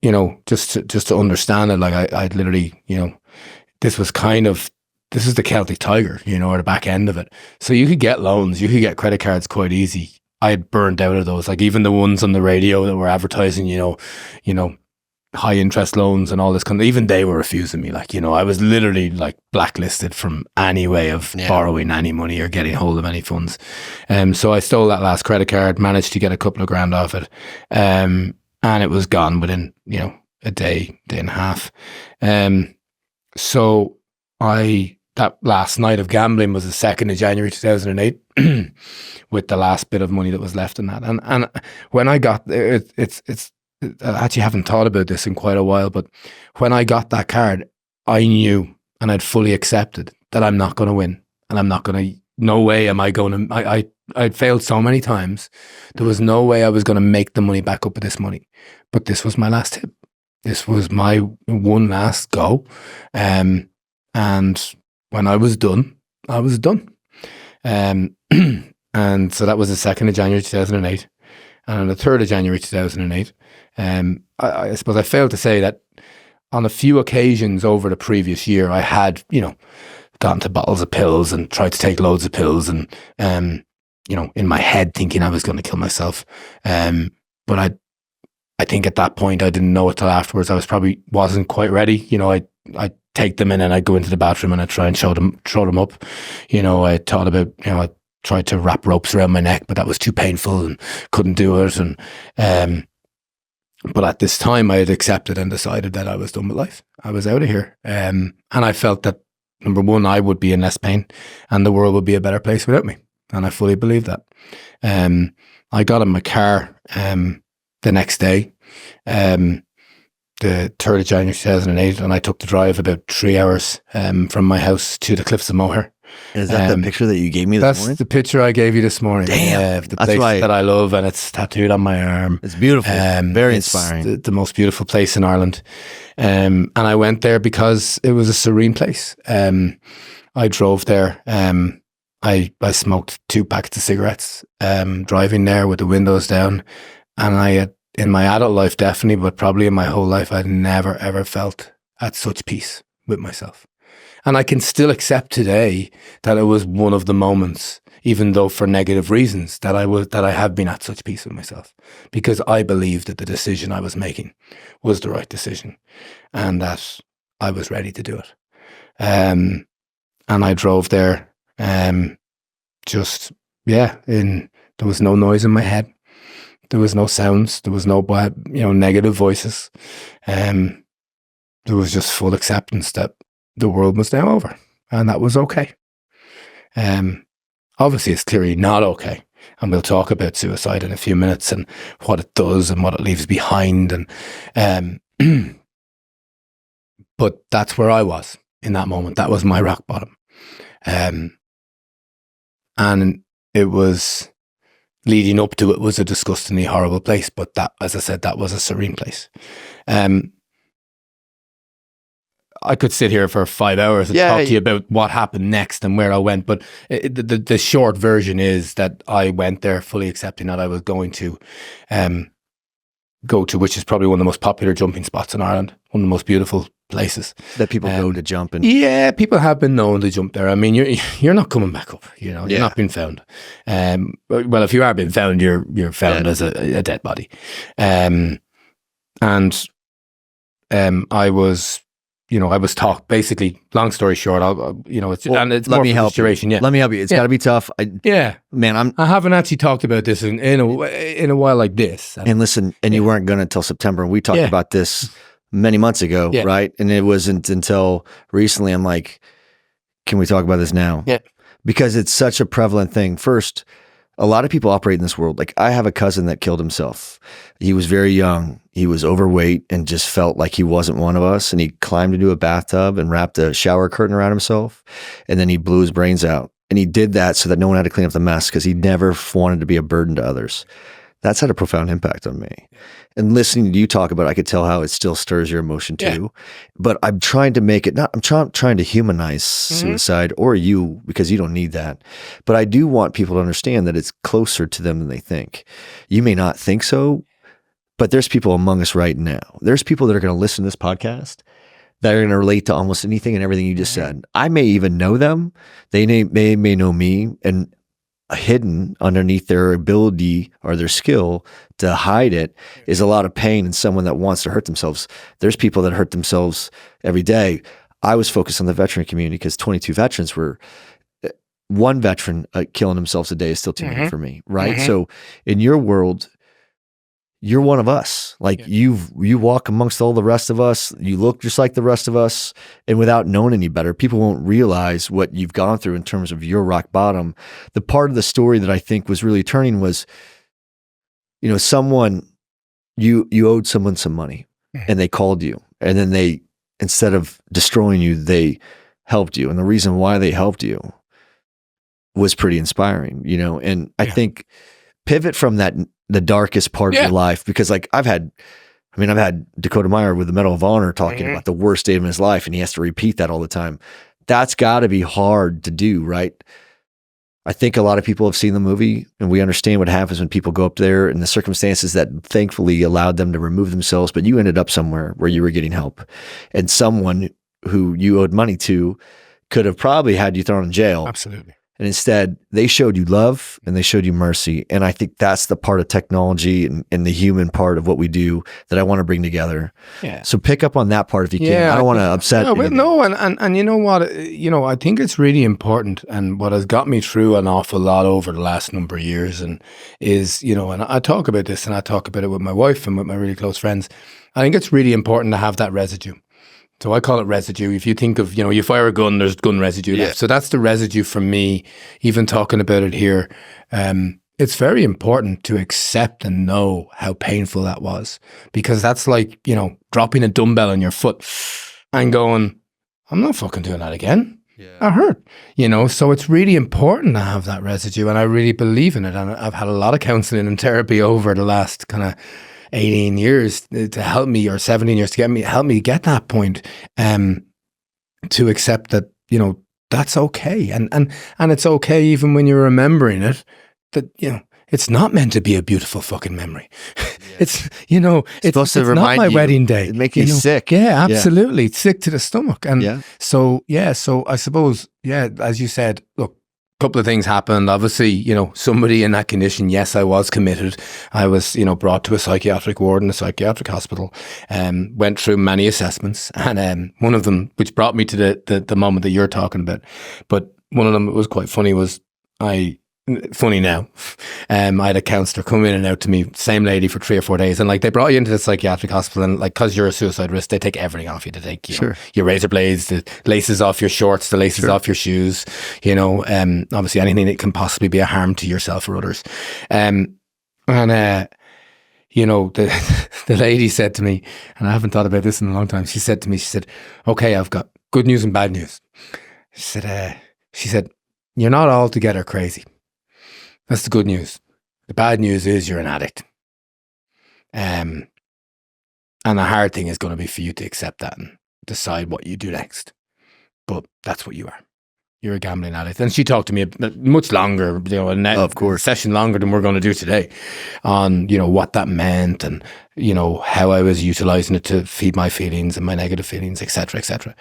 Speaker 2: just to understand it. Like I'd literally, this is the Celtic Tiger, or the back end of it. So you could get loans, you could get credit cards quite easy. I had burned out of those, like even the ones on the radio that were advertising, high interest loans and all this kind of, even they were refusing me. Like, I was literally like blacklisted from any way of borrowing any money or getting hold of any funds. So I stole that last credit card, managed to get a couple of grand off it. And it was gone within, a day and a half. So that last night of gambling was the 2nd of January 2008, with the last bit of money that was left in that. And when I got there, I actually haven't thought about this in quite a while, but when I got that card, I knew and I'd fully accepted that I'm not going to win, and I'm not going to, no way am I going to, I'd failed so many times. There was no way I was going to make the money back up with this money, but this was my last hit. This was my one last go. And when I was done, I was done. And so that was the 2nd of January 2008. And on the 3rd of January 2008, I suppose I failed to say that on a few occasions over the previous year, I had, gotten to bottles of pills and tried to take loads of pills, and, in my head thinking I was going to kill myself. But I think at that point, I didn't know it till afterwards. I wasn't quite ready. I'd take them in and I'd go into the bathroom and I'd try and throw them up. I thought about, I tried to wrap ropes around my neck, but that was too painful and couldn't do it. And, but at this time I had accepted and decided that I was done with life. I was out of here. And I felt that, number one, I would be in less pain and the world would be a better place without me. And I fully believe that. I got in my car, the next day, the 3rd of January 2008, and I took the drive about 3 hours, from my house to the Cliffs of Moher.
Speaker 1: Is that the picture that you gave me this morning?
Speaker 2: That's the picture I gave you this morning.
Speaker 1: Damn.
Speaker 2: The place that I love, and it's tattooed on my arm.
Speaker 1: It's beautiful. Very inspiring.
Speaker 2: It's the most beautiful place in Ireland. And I went there because it was a serene place. I drove there. I smoked 2 packets of cigarettes, driving there with the windows down. And I had, in my adult life, definitely, but probably in my whole life, I'd never, ever felt at such peace with myself. And I can still accept today that it was one of the moments, even though for negative reasons, that I have been at such peace with myself, because I believed that the decision I was making was the right decision and that I was ready to do it. And I drove there, there was no noise in my head. There was no sounds. There was no, negative voices. There was just full acceptance that the world was now over, and that was okay. Obviously, it's clearly not okay, and we'll talk about suicide in a few minutes and what it does and what it leaves behind. And but that's where I was in that moment. That was my rock bottom, and it was. Leading up to it was a disgustingly horrible place, but that, as I said, that was a serene place. I could sit here for 5 hours and talk to you about what happened next and where I went. But the short version is that I went there fully accepting that I was going to go to, which is probably one of the most popular jumping spots in Ireland, one of the most beautiful places
Speaker 1: that people go to jump. And
Speaker 2: yeah, people have been known to jump there. I mean, you're not coming back up. You know, you're not being found. Well, if you are being found, you're found as a dead body. I was, I was taught, basically, long story short, it's
Speaker 1: let me help
Speaker 2: duration.
Speaker 1: Let me help you. It's got to be tough. I
Speaker 2: haven't actually talked about this in a while like this.
Speaker 1: And listen, and you weren't going to until September. We talked about this many months ago, right? And it wasn't until recently I'm like, can we talk about this now?
Speaker 2: Yeah.
Speaker 1: Because it's such a prevalent thing. First, a lot of people operate in this world. Like, I have a cousin that killed himself. He was very young. He was overweight and just felt like he wasn't one of us. And he climbed into a bathtub and wrapped a shower curtain around himself. And then he blew his brains out. And he did that so that no one had to clean up the mess, because he never wanted to be a burden to others. That's had a profound impact on me. And listening to you talk about it, I could tell how it still stirs your emotion too. But I'm trying to make it I'm trying to humanize suicide or you, because you don't need that. But I do want people to understand that it's closer to them than they think. You may not think so, but there's people among us right now. There's people that are going to listen to this podcast that are going to relate to almost anything and everything you just said. I may even know them. They may know me, and hidden underneath their ability or their skill to hide it is a lot of pain in someone that wants to hurt themselves. There's people that hurt themselves every day. I was focused on the veteran community because 22 veterans were one veteran killing themselves a day is still too many for me. Right. So in your world, you're one of us. Like you walk amongst all the rest of us. You look just like the rest of us. And without knowing any better, people won't realize what you've gone through in terms of your rock bottom. The part of the story that I think was really turning was, someone, you owed someone some money and they called you, and then they, instead of destroying you, they helped you. And the reason why they helped you was pretty inspiring, and I think pivot from that, the darkest part of your life, because like I've had Dakota Meyer with the Medal of Honor talking about the worst day of his life, and he has to repeat that all the time. That's got to be hard to do, right? I think a lot of people have seen the movie, and we understand what happens when people go up there and the circumstances that thankfully allowed them to remove themselves, but you ended up somewhere where you were getting help, and someone who you owed money to could have probably had you thrown in jail.
Speaker 2: Absolutely.
Speaker 1: And instead, they showed you love and they showed you mercy. And I think that's the part of technology and the human part of what we do that I want to bring together. Yeah. So pick up on that part if you can. I don't want to upset.
Speaker 2: And you know what? I think it's really important. And what has got me through an awful lot over the last number of years and I talk about this, and I talk about it with my wife and with my really close friends. I think it's really important to have that residue. So I call it residue. If you think of, you fire a gun, there's gun residue left. So that's the residue for me, even talking about it here. It's very important to accept and know how painful that was, because that's like, dropping a dumbbell on your foot and going, I'm not fucking doing that again. I hurt, so it's really important to have that residue. And I really believe in it. And I've had a lot of counseling and therapy over the last kind of 18 years to help me, or 17 years to help me get that point, to accept that, that's okay. And it's okay even when you're remembering it, that, it's not meant to be a beautiful fucking memory. It's supposed to remind not my wedding day.
Speaker 1: It makes you sick.
Speaker 2: Yeah, absolutely. It's sick to the stomach. And so I suppose, as you said, look, couple of things happened. Obviously, somebody in that condition, yes, I was committed. I was, brought to a psychiatric ward in a psychiatric hospital, went through many assessments. And one of them, which brought me to the moment that you're talking about, but one of them that was quite funny was funny now. I had a counsellor come in and out to me, same lady, for 3 or 4 days, and like they brought you into the psychiatric hospital, and like, because you're a suicide risk, they take everything off you. They take your razor blades, the laces off your shorts, the laces off your shoes, obviously anything that can possibly be a harm to yourself or others. The lady said to me, and I haven't thought about this in a long time, she said, okay, I've got good news and bad news. She said, you're not altogether crazy. That's the good news. The bad news is you're an addict. And the hard thing is going to be for you to accept that and decide what you do next. But that's what you are. You're a gambling addict. And she talked to me much longer,
Speaker 1: Of course.
Speaker 2: a session longer than we're going to do today, on, what that meant, and, how I was utilizing it to feed my feelings and my negative feelings, etc., etc.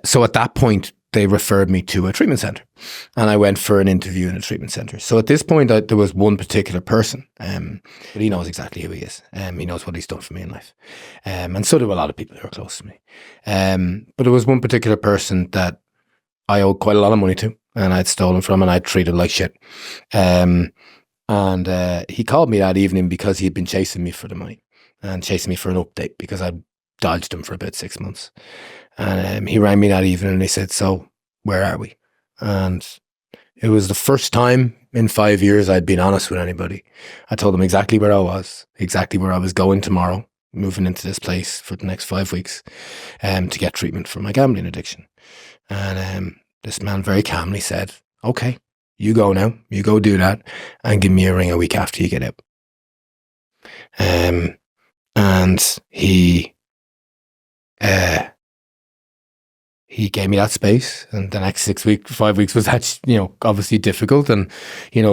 Speaker 2: So at that point, they referred me to a treatment center, and I went for an interview in a treatment center. So at this point, there was one particular person, but he knows exactly who he is. He knows what he's done for me in life. And so do a lot of people who are close to me. But there was one particular person that I owed quite a lot of money to, and I'd stolen from, and I'd treated like shit. And he called me that evening because he'd been chasing me for the money and chasing me for an update because I'd dodged him for about 6 months. And he rang me that evening and he said, "So where are we?" And it was the first time in 5 years I'd been honest with anybody. I told him exactly where I was, exactly where I was going tomorrow, moving into this place for the next 5 weeks, to get treatment for my gambling addiction. And this man very calmly said, "Okay, you go now, you go do that, and give me a ring a week after you get out." And he gave me that space, and the next 5 weeks was actually, obviously difficult, and,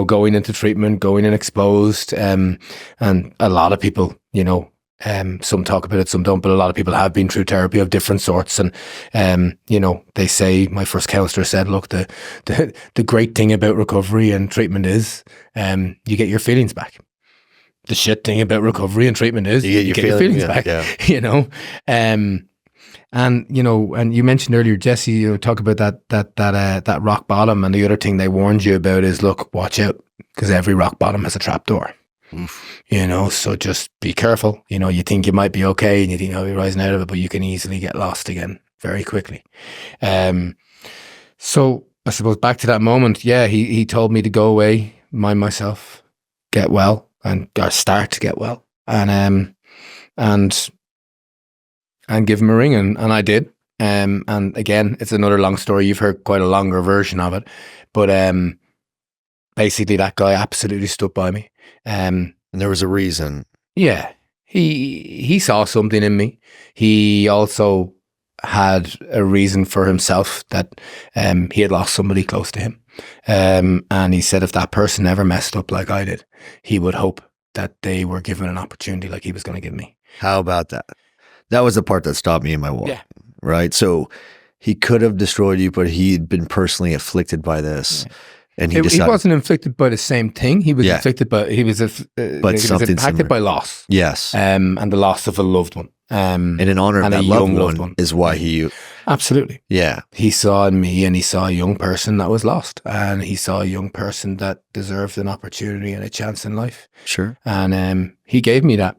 Speaker 2: going into treatment, going in exposed, and a lot of people, some talk about it, some don't, but a lot of people have been through therapy of different sorts. And, they say, my first counselor said, look, the great thing about recovery and treatment is, you get your feelings back. The shit thing about recovery and treatment is you get your feelings back, yeah. And you mentioned earlier, Jesse, talk about that rock bottom, and the other thing they warned you about is, look, watch out, because every rock bottom has a trap door. So just be careful. You think you might be okay, and you think you're rising out of it, but you can easily get lost again very quickly. So I suppose back to that moment, he told me to go away, mind myself, get well, or start to get well, and give him a ring, and I did. And again, it's another long story. You've heard quite a longer version of it, but basically that guy absolutely stood by me.
Speaker 1: And there was a reason.
Speaker 2: Yeah, he saw something in me. He also had a reason for himself that he had lost somebody close to him. And he said if that person ever messed up like I did, he would hope that they were given an opportunity like he was going to give me.
Speaker 1: How about that? That was the part that stopped me in my walk, right? So he could have destroyed you, but he'd been personally afflicted by this. Yeah. And he
Speaker 2: wasn't inflicted by the same thing. He was inflicted by, he was impacted by loss.
Speaker 1: Yes.
Speaker 2: And the loss of a loved one.
Speaker 1: And in honor of that loved one is why he...
Speaker 2: Absolutely.
Speaker 1: Yeah.
Speaker 2: He saw in me, and he saw a young person that was lost, and he saw a young person that deserved an opportunity and a chance in life.
Speaker 1: Sure.
Speaker 2: And he gave me that.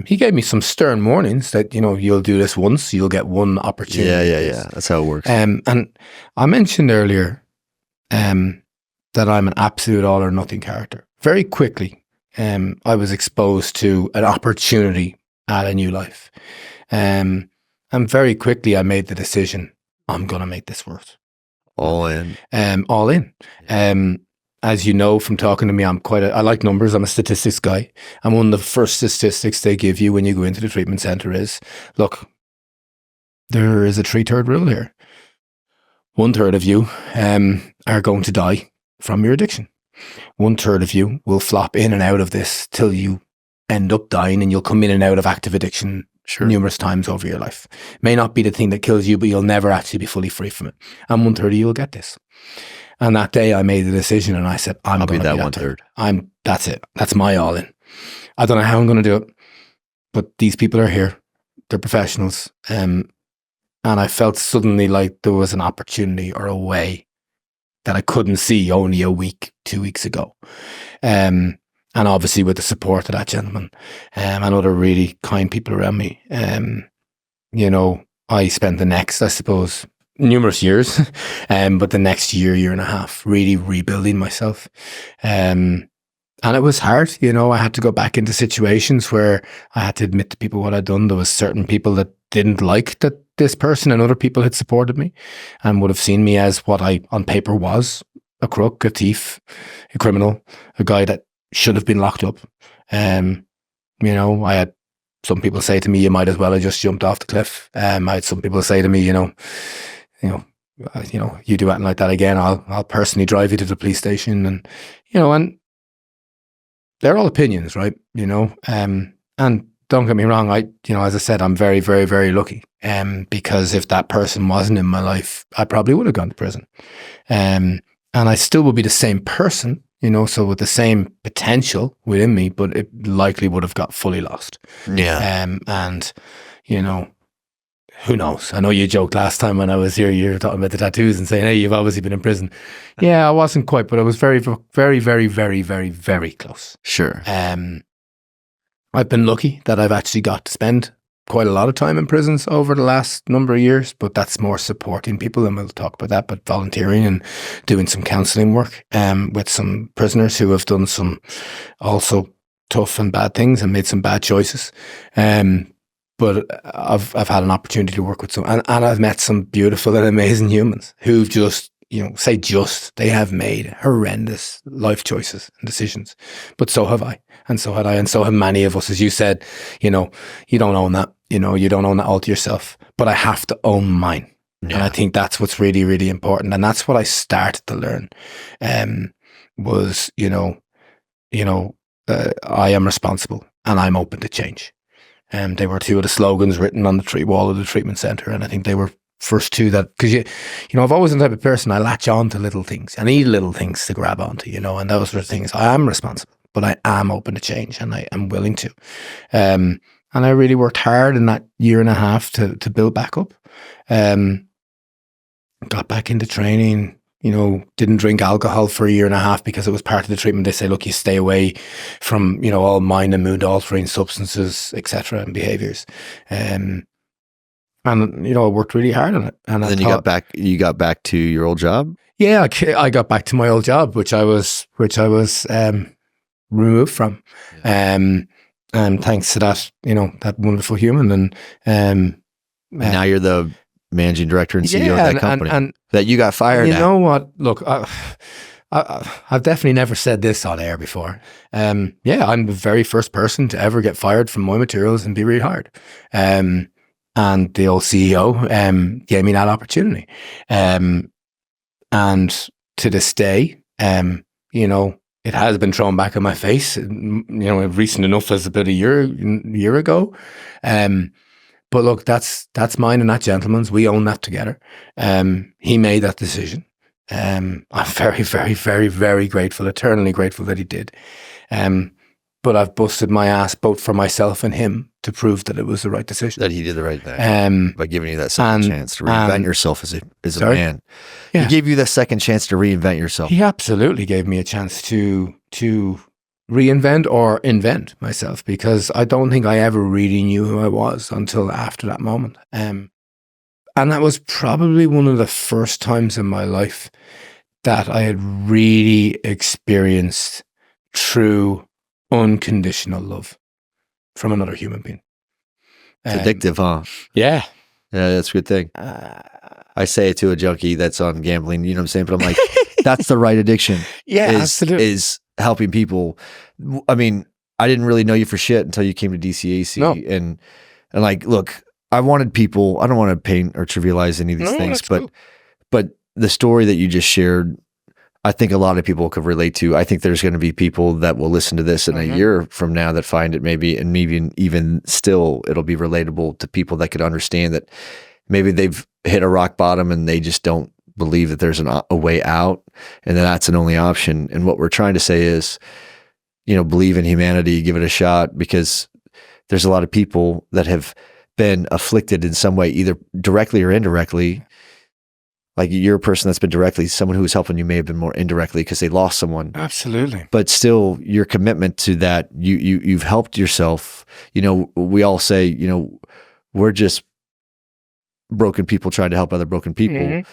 Speaker 2: He gave me some stern warnings that, you'll do this once, you'll get one opportunity.
Speaker 1: Yeah. That's how it works.
Speaker 2: And I mentioned earlier that I'm an absolute all or nothing character. Very quickly, I was exposed to an opportunity at a new life. And very quickly I made the decision, I'm going to make this work.
Speaker 1: All in.
Speaker 2: All in. As you know from talking to me, I like numbers. I'm a statistics guy. And one of the first statistics they give you when you go into the treatment center is, look, there is a 3/3 rule here. 1/3 of you are going to die from your addiction. 1/3 of you will flop in and out of this till you end up dying, and you'll come in and out of active addiction numerous times over your life. May not be the thing that kills you, but you'll never actually be fully free from it. And 1/3 of you will get this. And that day I made the decision, and I said, I'll be that 1/3. That's it. That's my all in. I don't know how I'm going to do it, but these people are here. They're professionals. And I felt suddenly like there was an opportunity or a way that I couldn't see only a week, 2 weeks ago. And obviously with the support of that gentleman and other really kind people around me, I spent the next, I suppose, numerous years, but the next year and a half, really rebuilding myself. And it was hard, I had to go back into situations where I had to admit to people what I'd done. There was certain people that didn't like that this person and other people had supported me and would have seen me as what I on paper was, a crook, a thief, a criminal, a guy that should have been locked up. I had some people say to me, you might as well have just jumped off the cliff. I had some people say to me, you know, you do anything like that again, I'll personally drive you to the police station. And, you know, and they're all opinions, right? You know, and don't get me wrong. As I said, I'm very, very, very lucky. Because if that person wasn't in my life, I probably would have gone to prison. And I still would be the same person, you know, so with the same potential within me, but it likely would have got fully lost.
Speaker 1: Yeah.
Speaker 2: And, you know, who knows? I know you joked last time when I was here, you were talking about the tattoos and saying, hey, you've obviously been in prison. Yeah, I wasn't quite, but I was very, very, very, very, very, very close.
Speaker 1: Sure.
Speaker 2: I've been lucky that I've actually got to spend quite a lot of time in prisons over the last number of years, but that's more supporting people, and we'll talk about that, but volunteering and doing some counselling work with some prisoners who have done some also tough and bad things and made some bad choices. But I've had an opportunity to work with some, and I've met some beautiful and amazing humans who've just, you know, they have made horrendous life choices and decisions, but so have I, and so had I, and so have many of us. As you said, you know, you don't own that, you know, you don't own that all to yourself, but I have to own mine. Yeah. And I think that's what's really, really important. And that's what I started to learn, was, I am responsible and I'm open to change. They were two of the slogans written on the wall of the treatment centre. And I think they were first two that, because I've always been the type of person, I latch on to little things. I need little things to grab onto, you know, and those are things. I am responsible, but I am open to change, and I am willing to. And I really worked hard in that year and a half to build back up. Got back into training, you know, didn't drink alcohol for a year and a half because it was part of the treatment. They say, look, you stay away from, you know, all mind and mood altering substances, etc., and behaviors. And, you know, I worked really hard on it. And
Speaker 1: then you got back to your old job?
Speaker 2: Yeah, I got back to my old job, which I was removed from. Yeah. And thanks to that, you know, that wonderful human. And
Speaker 1: now you're the managing director and CEO of that company and that you got fired.
Speaker 2: You know what? Look, I've definitely never said this on air before. I'm the very first person to ever get fired from my materials and be rehired. And the old CEO gave me that opportunity. And to this day, you know, it has been thrown back in my face, you know, recent enough as about a year ago. But look, that's mine and that gentleman's. We own that together. He made that decision. I'm very, very, very, very grateful, eternally grateful that he did. But I've busted my ass both for myself and him to prove that it was the right decision.
Speaker 1: That he did the right thing by giving you that second chance to reinvent yourself as a man. Yeah. He gave you that second chance to reinvent yourself.
Speaker 2: He absolutely gave me a chance to reinvent or invent myself, because I don't think I ever really knew who I was until after that moment. And that was probably one of the first times in my life that I had really experienced true unconditional love from another human being.
Speaker 1: It's addictive, huh?
Speaker 2: Yeah.
Speaker 1: Yeah, that's a good thing. I say it to a junkie that's on gambling, you know what I'm saying? But I'm like, that's the right addiction.
Speaker 2: Yeah, absolutely.
Speaker 1: Is helping people. I mean, I didn't really know you for shit until you came to DCAC. No. And like, look, I wanted people, I don't want to paint or trivialize any of these things, but the story that you just shared, I think a lot of people could relate to. I think there's going to be people that will listen to this in a year from now that find it maybe even still, it'll be relatable to people that could understand that maybe they've hit a rock bottom and they just don't believe that there's a way out, and that's an only option. And what we're trying to say is, you know, believe in humanity, give it a shot, because there's a lot of people that have been afflicted in some way, either directly or indirectly. Like, you're a person that's been directly, someone who was helping you may have been more indirectly because they lost someone.
Speaker 2: Absolutely.
Speaker 1: But still, your commitment to that, you've helped yourself. You know, we all say, you know, we're just broken people trying to help other broken people. Mm-hmm.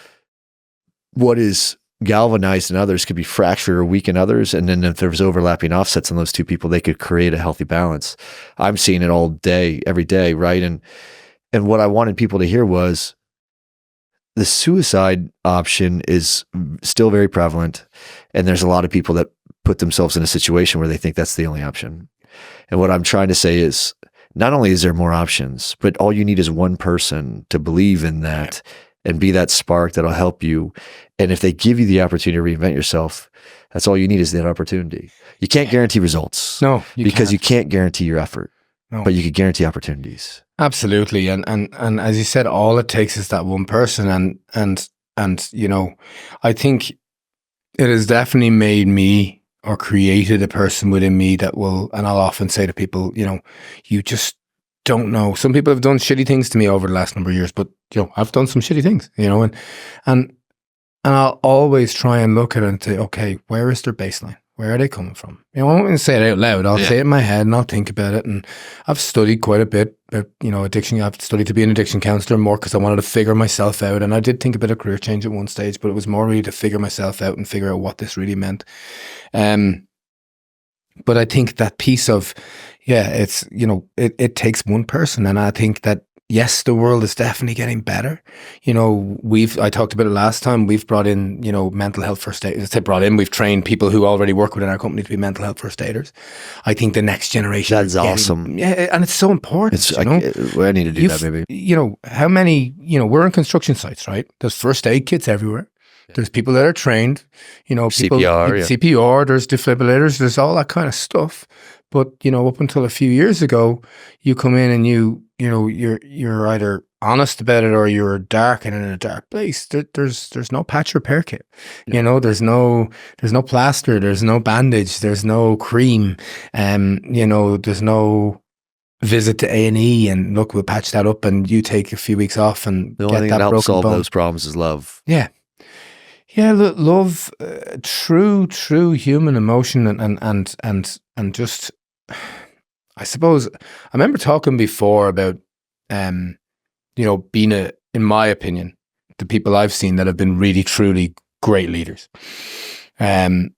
Speaker 1: What is galvanized in others could be fractured or weak in others. And then if there's overlapping offsets on those two people, they could create a healthy balance. I'm seeing it all day, every day, right? And what I wanted people to hear was, the suicide option is still very prevalent, and there's a lot of people that put themselves in a situation where they think that's the only option. And what I'm trying to say is, not only is there more options, but all you need is one person to believe in that and be that spark that'll help you. And if they give you the opportunity to reinvent yourself, that's all you need is that opportunity. You can't guarantee results.
Speaker 2: No,
Speaker 1: because you can't guarantee your effort, but you can guarantee opportunities.
Speaker 2: Absolutely. And as you said, all it takes is that one person. And you know, I think it has definitely made me, or created a person within me that will, and I'll often say to people, you know, you just don't know. Some people have done shitty things to me over the last number of years, but you know, I've done some shitty things, you know, and I'll always try and look at it and say, okay, where is their baseline? Where are they coming from? You know, I won't even say it out loud. I'll say it in my head and I'll think about it. And I've studied quite a bit about, you know, addiction. I've studied to be an addiction counselor more because I wanted to figure myself out. And I did think about a career change at one stage, but it was more really to figure myself out and figure out what this really meant. But I think that piece of, it's, you know, it takes one person. And I think that, yes, the world is definitely getting better. You know, I talked about it last time, we've brought in, you know, mental health first aiders. We've trained people who already work within our company to be mental health first aiders. I think the next generation.
Speaker 1: That's awesome.
Speaker 2: Yeah, and it's so important.
Speaker 1: I need to do that maybe.
Speaker 2: You know, how many, you know, we're on construction sites, right? There's first aid kits everywhere. There's people that are trained, you know, CPR, there's defibrillators, there's all that kind of stuff. But, you know, up until a few years ago, you come in and you know, you're either honest about it or you're dark and in a dark place. There's no patch repair kit. You know, there's no plaster, there's no bandage, there's no cream, you know, there's no visit to A&E and look, we'll patch that up and you take a few weeks off and
Speaker 1: the only thing that helps solve those problems is love.
Speaker 2: Yeah. Yeah, love, true human emotion and just, I suppose, I remember talking before about, you know, being in my opinion, the people I've seen that have been really, truly great leaders. And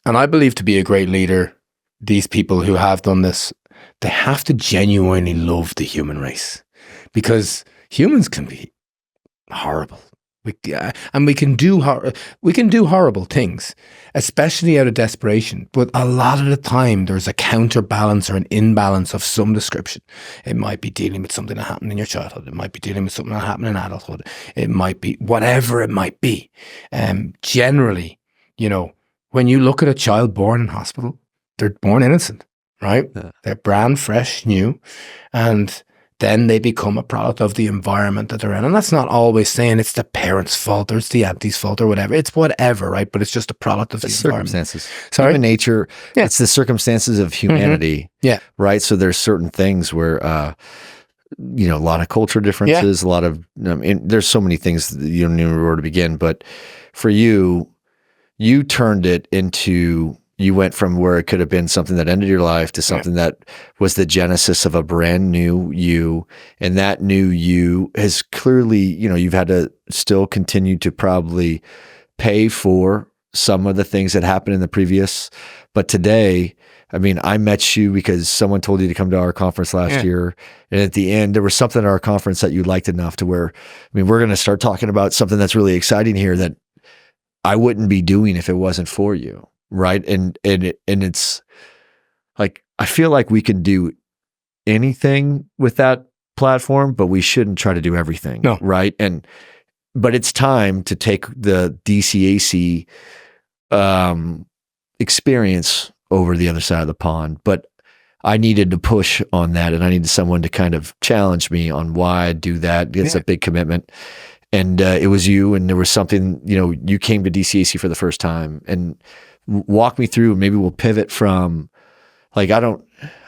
Speaker 2: I believe to be a great leader, these people who have done this, they have to genuinely love the human race, because humans can be horrible. And we can do horrible things, especially out of desperation. But a lot of the time, there's a counterbalance or an imbalance of some description. It might be dealing with something that happened in your childhood. It might be dealing with something that happened in adulthood. It might be whatever it might be. Generally, you know, when you look at a child born in hospital, they're born innocent, right? Yeah. They're brand fresh, new, and then they become a product of the environment that they're in. And that's not always saying it's the parents' fault or it's the auntie's fault or whatever. It's whatever, right? But it's just a product of the
Speaker 1: circumstances.
Speaker 2: Sorry?
Speaker 1: Human nature, it's the circumstances of humanity.
Speaker 2: Mm-hmm. Yeah.
Speaker 1: Right? So there's certain things where, you know, a lot of culture differences, a lot of, there's so many things that you don't even know where to begin. But for you turned it into... You went from where it could have been something that ended your life to something that was the genesis of a brand new you. And that new you has clearly, you know, you've had to still continue to probably pay for some of the things that happened in the previous. But today, I mean, I met you because someone told you to come to our conference last year. And at the end, there was something at our conference that you liked enough to where, I mean, we're going to start talking about something that's really exciting here that I wouldn't be doing if it wasn't for you. Right. And it's like, I feel like we can do anything with that platform, but we shouldn't try to do everything.
Speaker 2: No.
Speaker 1: Right. But it's time to take the DCAC experience over the other side of the pond. But I needed to push on that, and I needed someone to kind of challenge me on why I do that. It's a big commitment. And it was you, and there was something, you know, you came to DCAC for the first time, and walk me through. Maybe we'll pivot from, like, I don't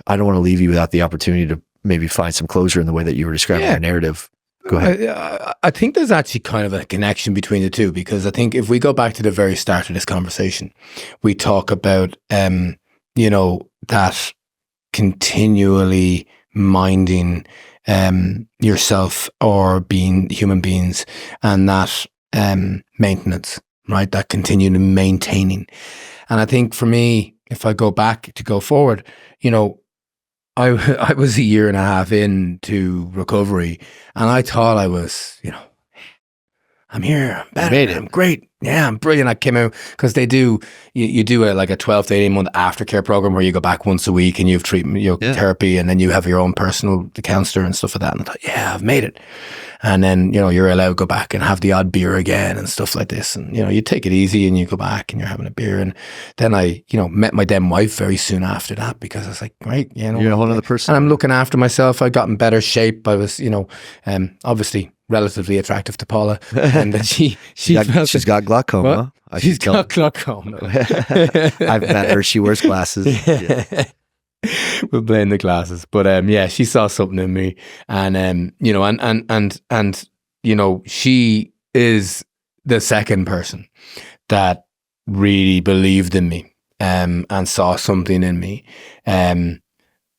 Speaker 1: want to leave you without the opportunity to maybe find some closure in the way that you were describing your narrative. Go ahead.
Speaker 2: I think there's actually kind of a connection between the two, because I think if we go back to the very start of this conversation, we talk about, you know, that continually minding yourself or being human beings, and that maintenance, right? That continually maintaining. And I think for me, if I go back to go forward, you know, I was a year and a half into recovery, and I thought I was, you know, I'm here, I'm better, I'm great. Yeah, I'm brilliant. I came out because they do, you do like a 12 to 18 month aftercare program where you go back once a week and you have treatment, therapy, and then you have your own personal counselor and stuff like that. And I thought, yeah, I've made it. And then, you're allowed to go back and have the odd beer again and stuff like this. And, you take it easy and you go back and you're having a beer. And then I, met my then wife very soon after that, because I was like, right,
Speaker 1: you're a whole other person.
Speaker 2: And I'm looking after myself. I got in better shape. I was, obviously relatively attractive to Paula, and that she's
Speaker 1: got glaucoma.
Speaker 2: She's got glaucoma.
Speaker 1: I've met her. She wears glasses. Yeah.
Speaker 2: We'll blame the glasses, but she saw something in me, and she is the second person that really believed in me, and saw something in me,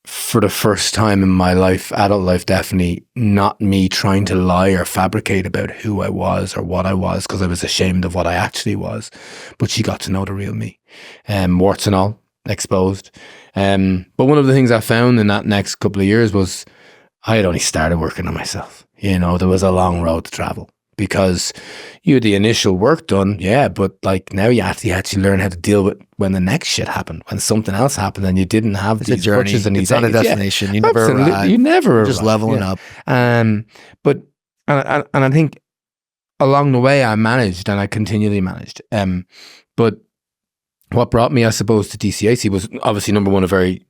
Speaker 2: for the first time in my life, adult life, definitely, not me trying to lie or fabricate about who I was or what I was, because I was ashamed of what I actually was. But she got to know the real me, warts and all, exposed. But one of the things I found in that next couple of years was I had only started working on myself. There was a long road to travel, because you had the initial work done, but like now you actually had to learn how to deal with when the next shit happened, when something else happened and you didn't have these purchases and these.
Speaker 1: It's not a destination. You never arrive.
Speaker 2: You never arrive.
Speaker 1: Just leveling up.
Speaker 2: But I think along the way I managed, and I continually managed. But what brought me, I suppose, to DCAC was obviously, number one,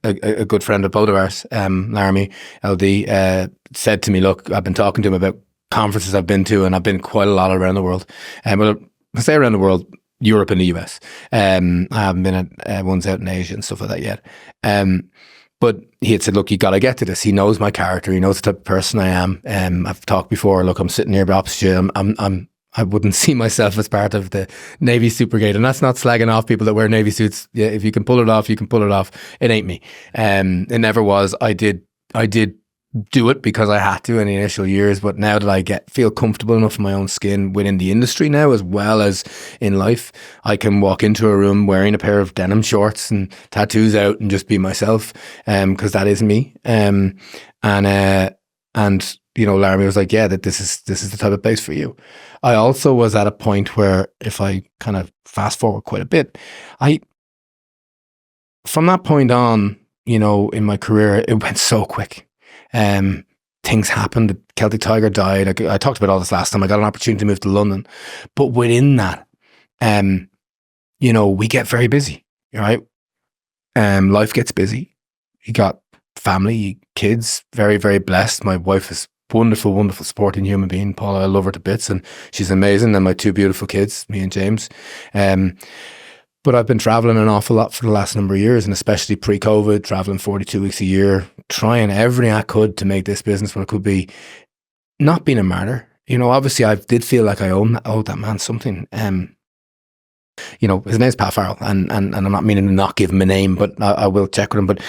Speaker 2: a good friend of both of ours, Laramie LD, said to me, look, I've been talking to him about conferences I've been to, and I've been quite a lot around the world. Well, I say around the world, Europe and the US. I haven't been at ones out in Asia and stuff like that yet. But he had said, look, you got to get to this. He knows my character. He knows the type of person I am. I've talked before. Look, I'm sitting here opposite you. I wouldn't see myself as part of the Navy Super Brigade. And that's not slagging off people that wear Navy suits. Yeah, if you can pull it off, you can pull it off. It ain't me. It never was. I did do it because I had to in the initial years, but now that I feel comfortable enough in my own skin within the industry now, as well as in life, I can walk into a room wearing a pair of denim shorts and tattoos out and just be myself, because that is me. And Laramie was like, that this is the type of place for you. I also was at a point where, if I kind of fast forward quite a bit, from that point on, in my career, it went so quick. Things happened. The Celtic Tiger died. I talked about all this last time. I got an opportunity to move to London, but within that, we get very busy, right? Life gets busy. You got family, kids, very, very blessed. My wife is wonderful, wonderful sporting human being. Paula, I love her to bits, and she's amazing. And my two beautiful kids, me and James. But I've been traveling an awful lot for the last number of years, and especially pre-COVID, traveling 42 weeks a year, trying everything I could to make this business what it could be, not being a martyr. Obviously I did feel like I owed that man something. His name's Pat Farrell, and I'm not meaning to not give him a name, but I will check with him. But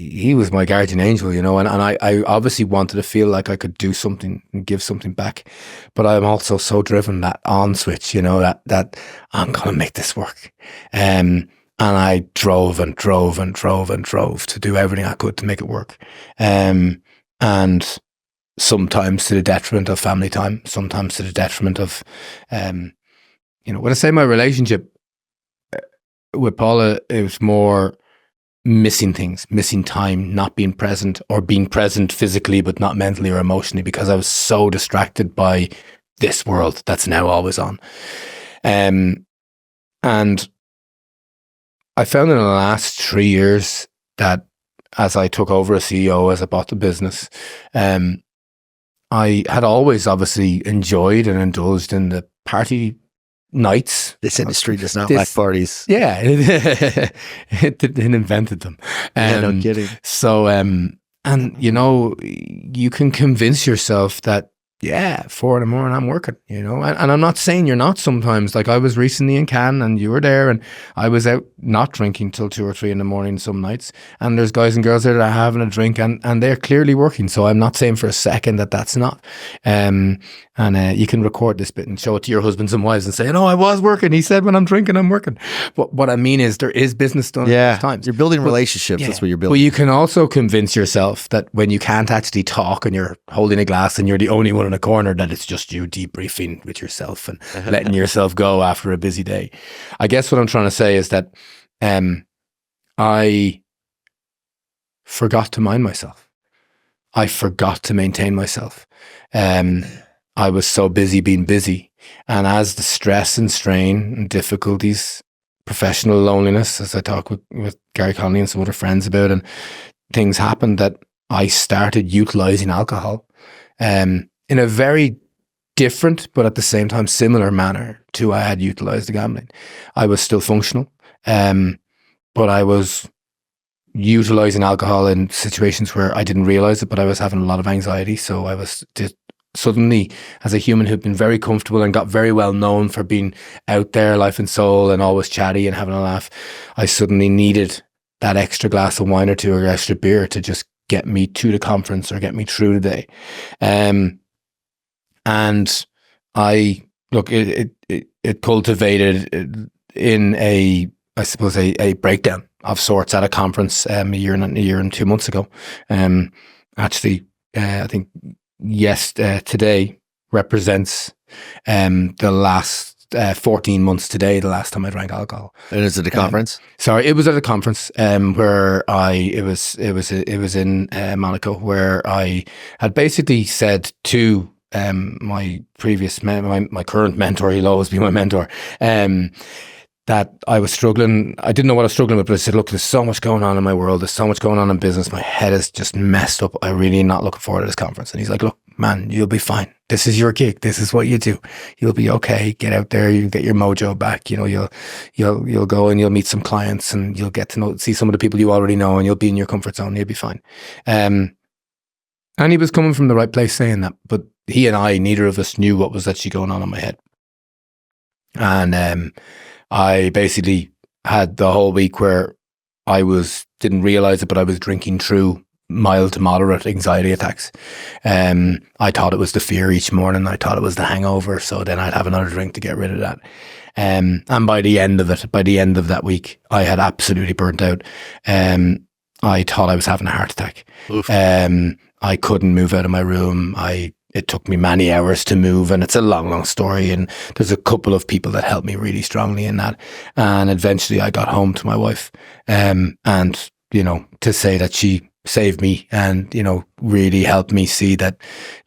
Speaker 2: he was my guardian angel, and I obviously wanted to feel like I could do something and give something back. But I'm also so driven, that on switch, that I'm gonna make this work. And I drove and drove and drove and drove to do everything I could to make it work. And sometimes to the detriment of family time, sometimes to the detriment of, when I say my relationship with Paula, it was more missing things, missing time, not being present, or being present physically but not mentally or emotionally, because I was so distracted by this world that's now always on. And I found in the last 3 years that as I took over as CEO, as I bought the business, I had always obviously enjoyed and indulged in the party nights.
Speaker 1: This industry does not lack parties.
Speaker 2: Yeah, it invented them.
Speaker 1: No kidding.
Speaker 2: So, and you can convince yourself that, 4 a.m. I'm working, and I'm not saying you're not sometimes. Like, I was recently in Cannes and you were there, and I was out not drinking till 2 or 3 a.m. some nights, and there's guys and girls there that are having a drink and they're clearly working. So I'm not saying for a second that that's not. And And you can record this bit and show it to your husbands and wives and say, no, I was working. He said when I'm drinking, I'm working. But what I mean is there is business done at those times.
Speaker 1: You're building relationships. That's what you're building.
Speaker 2: But you can also convince yourself that when you can't actually talk and you're holding a glass and you're the only one in a corner, that it's just you debriefing with yourself and letting yourself go after a busy day. I guess what I'm trying to say is that I forgot to mind myself. I forgot to maintain myself. I was so busy being busy. And as the stress and strain and difficulties, professional loneliness, as I talk with Gary Connolly and some other friends about, and things happened, that I started utilizing alcohol in a very different, but at the same time similar manner to I had utilized the gambling. I was still functional, but I was utilizing alcohol in situations where I didn't realize it, but I was having a lot of anxiety. So I was suddenly, as a human who'd been very comfortable and got very well known for being out there, life and soul, and always chatty and having a laugh, I suddenly needed that extra glass of wine or two or extra beer to just get me to the conference or get me through the day. And I, look, it cultivated in a breakdown of sorts at a conference a year and 2 months ago. Actually, I think today represents the last 14 months today, the last time I drank alcohol.
Speaker 1: And is it a conference?
Speaker 2: Sorry, it was at a conference where it was in Monaco, where I had basically said to my previous my current mentor, he'll always be my mentor, that I was struggling. I didn't know what I was struggling with, but I said, look, there's so much going on in my world. There's so much going on in business. My head is just messed up. I really am not looking forward to this conference. And he's like, look, man, you'll be fine. This is your gig. This is what you do. You'll be okay. Get out there. You get your mojo back. You know, you'll go and you'll meet some clients and you'll get to see some of the people you already know, and you'll be in your comfort zone. You'll be fine. And he was coming from the right place saying that, but he and I, neither of us knew what was actually going on in my head. And, I basically had the whole week where I didn't realize it, but I was drinking through mild to moderate anxiety attacks. I thought it was the fear each morning. I thought it was the hangover. So then I'd have another drink to get rid of that. And by the end of that week, I had absolutely burnt out. I thought I was having a heart attack. I couldn't move out of my room. It took me many hours to move, and it's a long, long story. And there's a couple of people that helped me really strongly in that. And eventually I got home to my wife, and, you know, to say that she saved me and, you know, really helped me see that,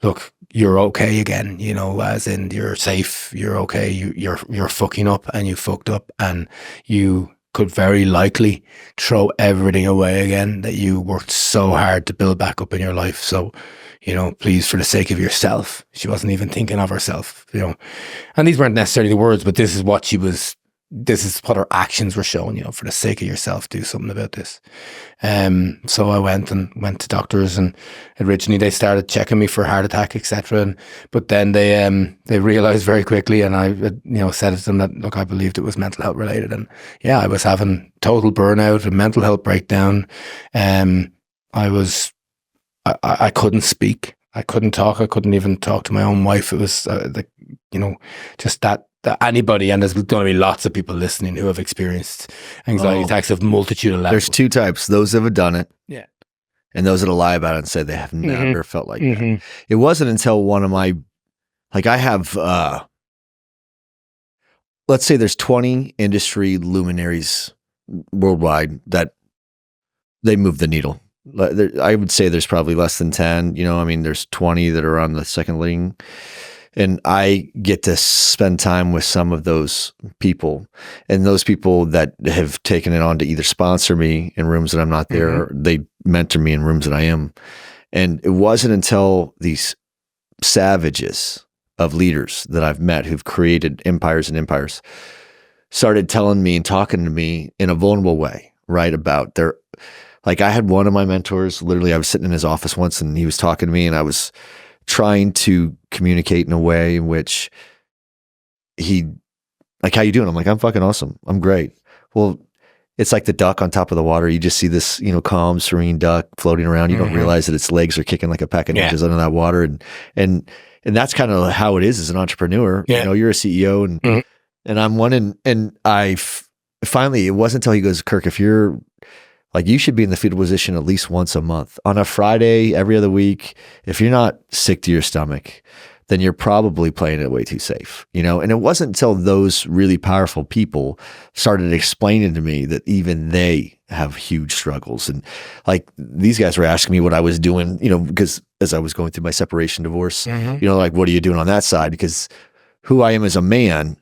Speaker 2: look, you're okay again, you know, as in you're safe, you're okay, you're fucking up and you fucked up, and you could very likely throw everything away again that you worked so hard to build back up in your life. So, you know, please, for the sake of yourself. She wasn't even thinking of herself, you know. And these weren't necessarily the words, but this is what her actions were showing, you know, for the sake of yourself, do something about this. So I went to doctors, and originally they started checking me for heart attack, etc. But then they realized very quickly, and I, you know, said to them that, look, I believed it was mental health related. And yeah, I was having total burnout, a mental health breakdown. I couldn't speak. I couldn't talk. I couldn't even talk to my own wife. It was you know, just that anybody, and there's going to be lots of people listening who have experienced anxiety attacks of multitude of levels.
Speaker 1: There's two types: those that have done it,
Speaker 2: yeah,
Speaker 1: and those that'll lie about it and say they have never felt like that. It wasn't until one of my, like, I have, let's say there's 20 industry luminaries worldwide that they move the needle. I would say there's probably less than 10, you know, I mean, there's 20 that are on the second leading, and I get to spend time with some of those people, and those people that have taken it on to either sponsor me in rooms that I'm not there, or they mentor me in rooms that I am. And it wasn't until these savages of leaders that I've met who've created empires and empires started telling me and talking to me in a vulnerable way, right, about their, like, I had one of my mentors, literally I was sitting in his office once and he was talking to me, and I was trying to communicate in a way in which he, like, how you doing? I'm like, I'm fucking awesome. I'm great. Well, it's like the duck on top of the water. You just see this, you know, calm, serene duck floating around. You don't realize that its legs are kicking like a pack of ninjas under that water. And and that's kind of how it is as an entrepreneur.
Speaker 2: Yeah.
Speaker 1: You know, you're a CEO and I'm one, and finally, it wasn't until he goes, Kirk, if you're like, you should be in the fetal position at least once a month on a Friday, every other week. If you're not sick to your stomach, then you're probably playing it way too safe, you know? And it wasn't until those really powerful people started explaining to me that even they have huge struggles. And like, these guys were asking me what I was doing, you know, because as I was going through my separation divorce, you know, like, what are you doing on that side? Because who I am as a man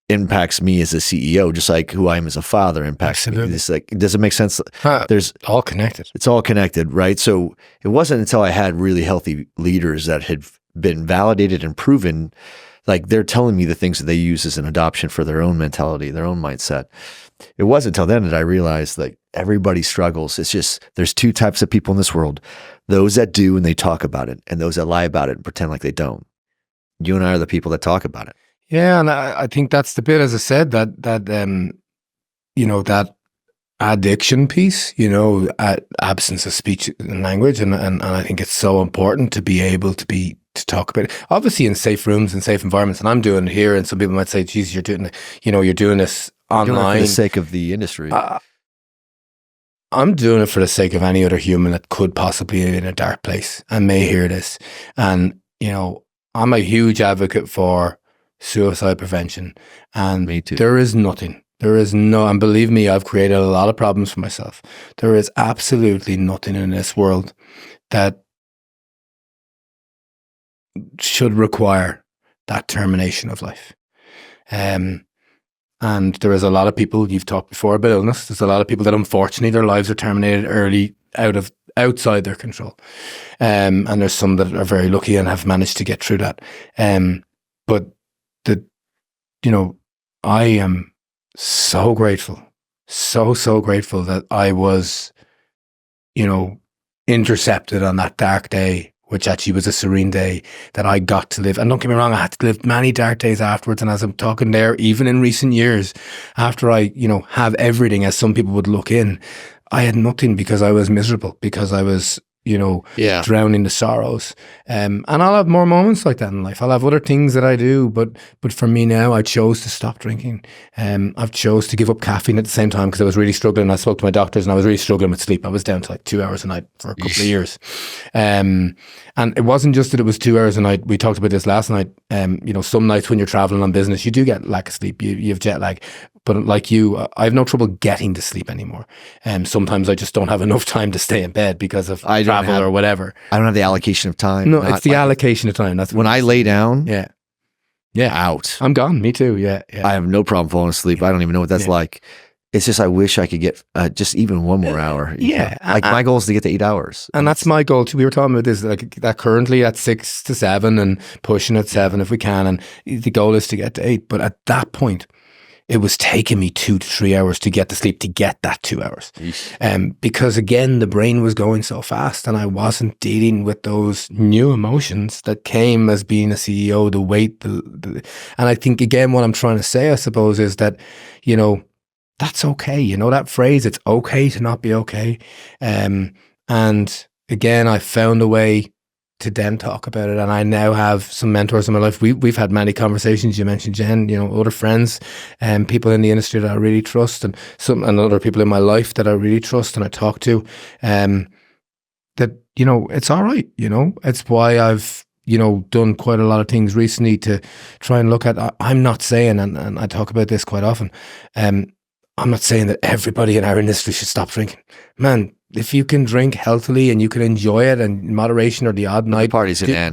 Speaker 1: impacts me as a CEO, just like who I am as a father impacts me. It's like, does it make sense?
Speaker 2: There's all connected.
Speaker 1: It's all connected, right? So it wasn't until I had really healthy leaders that had been validated and proven, like they're telling me the things that they use as an adoption for their own mentality, their own mindset. It wasn't until then that I realized like everybody struggles. It's just, there's two types of people in this world: those that do and they talk about it, and those that lie about it and pretend like they don't. You and I are the people that talk about it.
Speaker 2: Yeah, and I think that's the bit, as I said, that you know, that addiction piece, you know, absence of speech and language, and I think it's so important to be able to talk about it, obviously in safe rooms and safe environments. And I'm doing it here, and some people might say, "Geez, you're doing this online
Speaker 1: for the sake of the industry."
Speaker 2: I'm doing it for the sake of any other human that could possibly be in a dark place and may hear this. And you know, I'm a huge advocate for suicide prevention, and
Speaker 1: Me too.
Speaker 2: there is nothing. There is no, and believe me, I've created a lot of problems for myself. There is absolutely nothing in this world that should require that termination of life. And there is a lot of people, you've talked before about illness, there's a lot of people that unfortunately their lives are terminated early outside their control. And there's some that are very lucky and have managed to get through that. But you know, I am so grateful, so grateful that I was, you know, intercepted on that dark day, which actually was a serene day that I got to live. And don't get me wrong, I had to live many dark days afterwards. And as I'm talking there, even in recent years, after I, you know, have everything, as some people would look in, I had nothing because I was miserable, because I was, you know, drowning the sorrows. And I'll have more moments like that in life. I'll have other things that I do, but for me now, I chose to stop drinking. I've chose to give up caffeine at the same time because I was really struggling. I spoke to my doctors and I was really struggling with sleep. I was down to like 2 hours a night for a couple of years. And it wasn't just that it was 2 hours a night. We talked about this last night. You know, some nights when you're traveling on business, you do get lack of sleep. You have jet lag. But like you, I have no trouble getting to sleep anymore. Sometimes I just don't have enough time to stay in bed because of travel or whatever.
Speaker 1: I don't have the allocation of time.
Speaker 2: No, it's the allocation of time. That's
Speaker 1: when I lay down.
Speaker 2: Yeah.
Speaker 1: Out.
Speaker 2: I'm gone. Me too. Yeah.
Speaker 1: I have no problem falling asleep. I don't even know what that's like. It's just I wish I could get just even one more hour.
Speaker 2: Yeah.
Speaker 1: Like my goal is to get to 8 hours.
Speaker 2: And that's my goal too. We were talking about this, like that currently at 6 to 7 and pushing at 7 if we can. And the goal is to get to 8. But at that point, it was taking me 2 to 3 hours to get to sleep, to get that 2 hours. Because again, the brain was going so fast and I wasn't dealing with those new emotions that came as being a CEO, the weight. And I think, again, what I'm trying to say, I suppose, is that, you know, that's okay. You know, that phrase, it's okay to not be okay. And again, I found a way to then talk about it, and I now have some mentors in my life. We've had many conversations. You mentioned Jen, you know, other friends and people in the industry that I really trust, and other people in my life that I really trust and I talk to. That, you know, it's all right. You know, it's why I've, you know, done quite a lot of things recently to try and look at. I'm not saying, and I talk about this quite often. I'm not saying that everybody in our industry should stop drinking. Man, if you can drink healthily and you can enjoy it and in moderation or the odd night,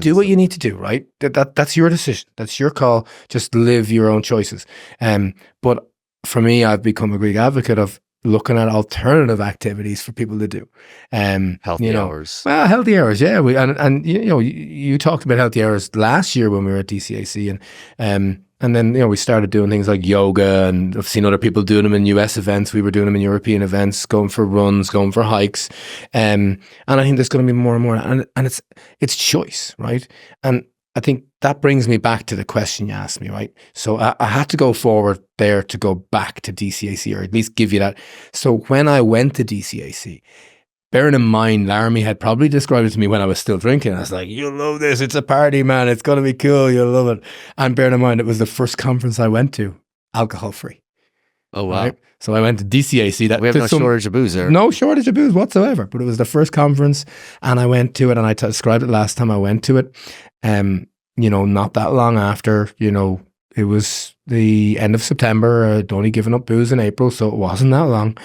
Speaker 2: do what you need to do, right? That's your decision. That's your call. Just live your own choices. But for me, I've become a great advocate of looking at alternative activities for people to do.
Speaker 1: Healthy hours.
Speaker 2: Well, healthy hours, yeah. And you know, you talked about healthy hours last year when we were at DCAC, and then, you know, we started doing things like yoga, and I've seen other people doing them in US events. We were doing them in European events, going for runs, going for hikes. And I think there's going to be more and more. And it's choice, right? And I think that brings me back to the question you asked me, right? So I had to go forward there to go back to DCAC, or at least give you that. So when I went to DCAC, bearing in mind, Laramie had probably described it to me when I was still drinking. I was like, you'll love this. It's a party, man. It's going to be cool. You'll love it. And bearing in mind, it was the first conference I went to, alcohol-free.
Speaker 1: Oh, wow.
Speaker 2: Right? So I went to DCAC.
Speaker 1: We have no shortage of booze there.
Speaker 2: No shortage of booze whatsoever. But it was the first conference, and I went to it, and I described it last time I went to it. Not that long after, it was the end of September. I'd only given up booze in April, so it wasn't that long.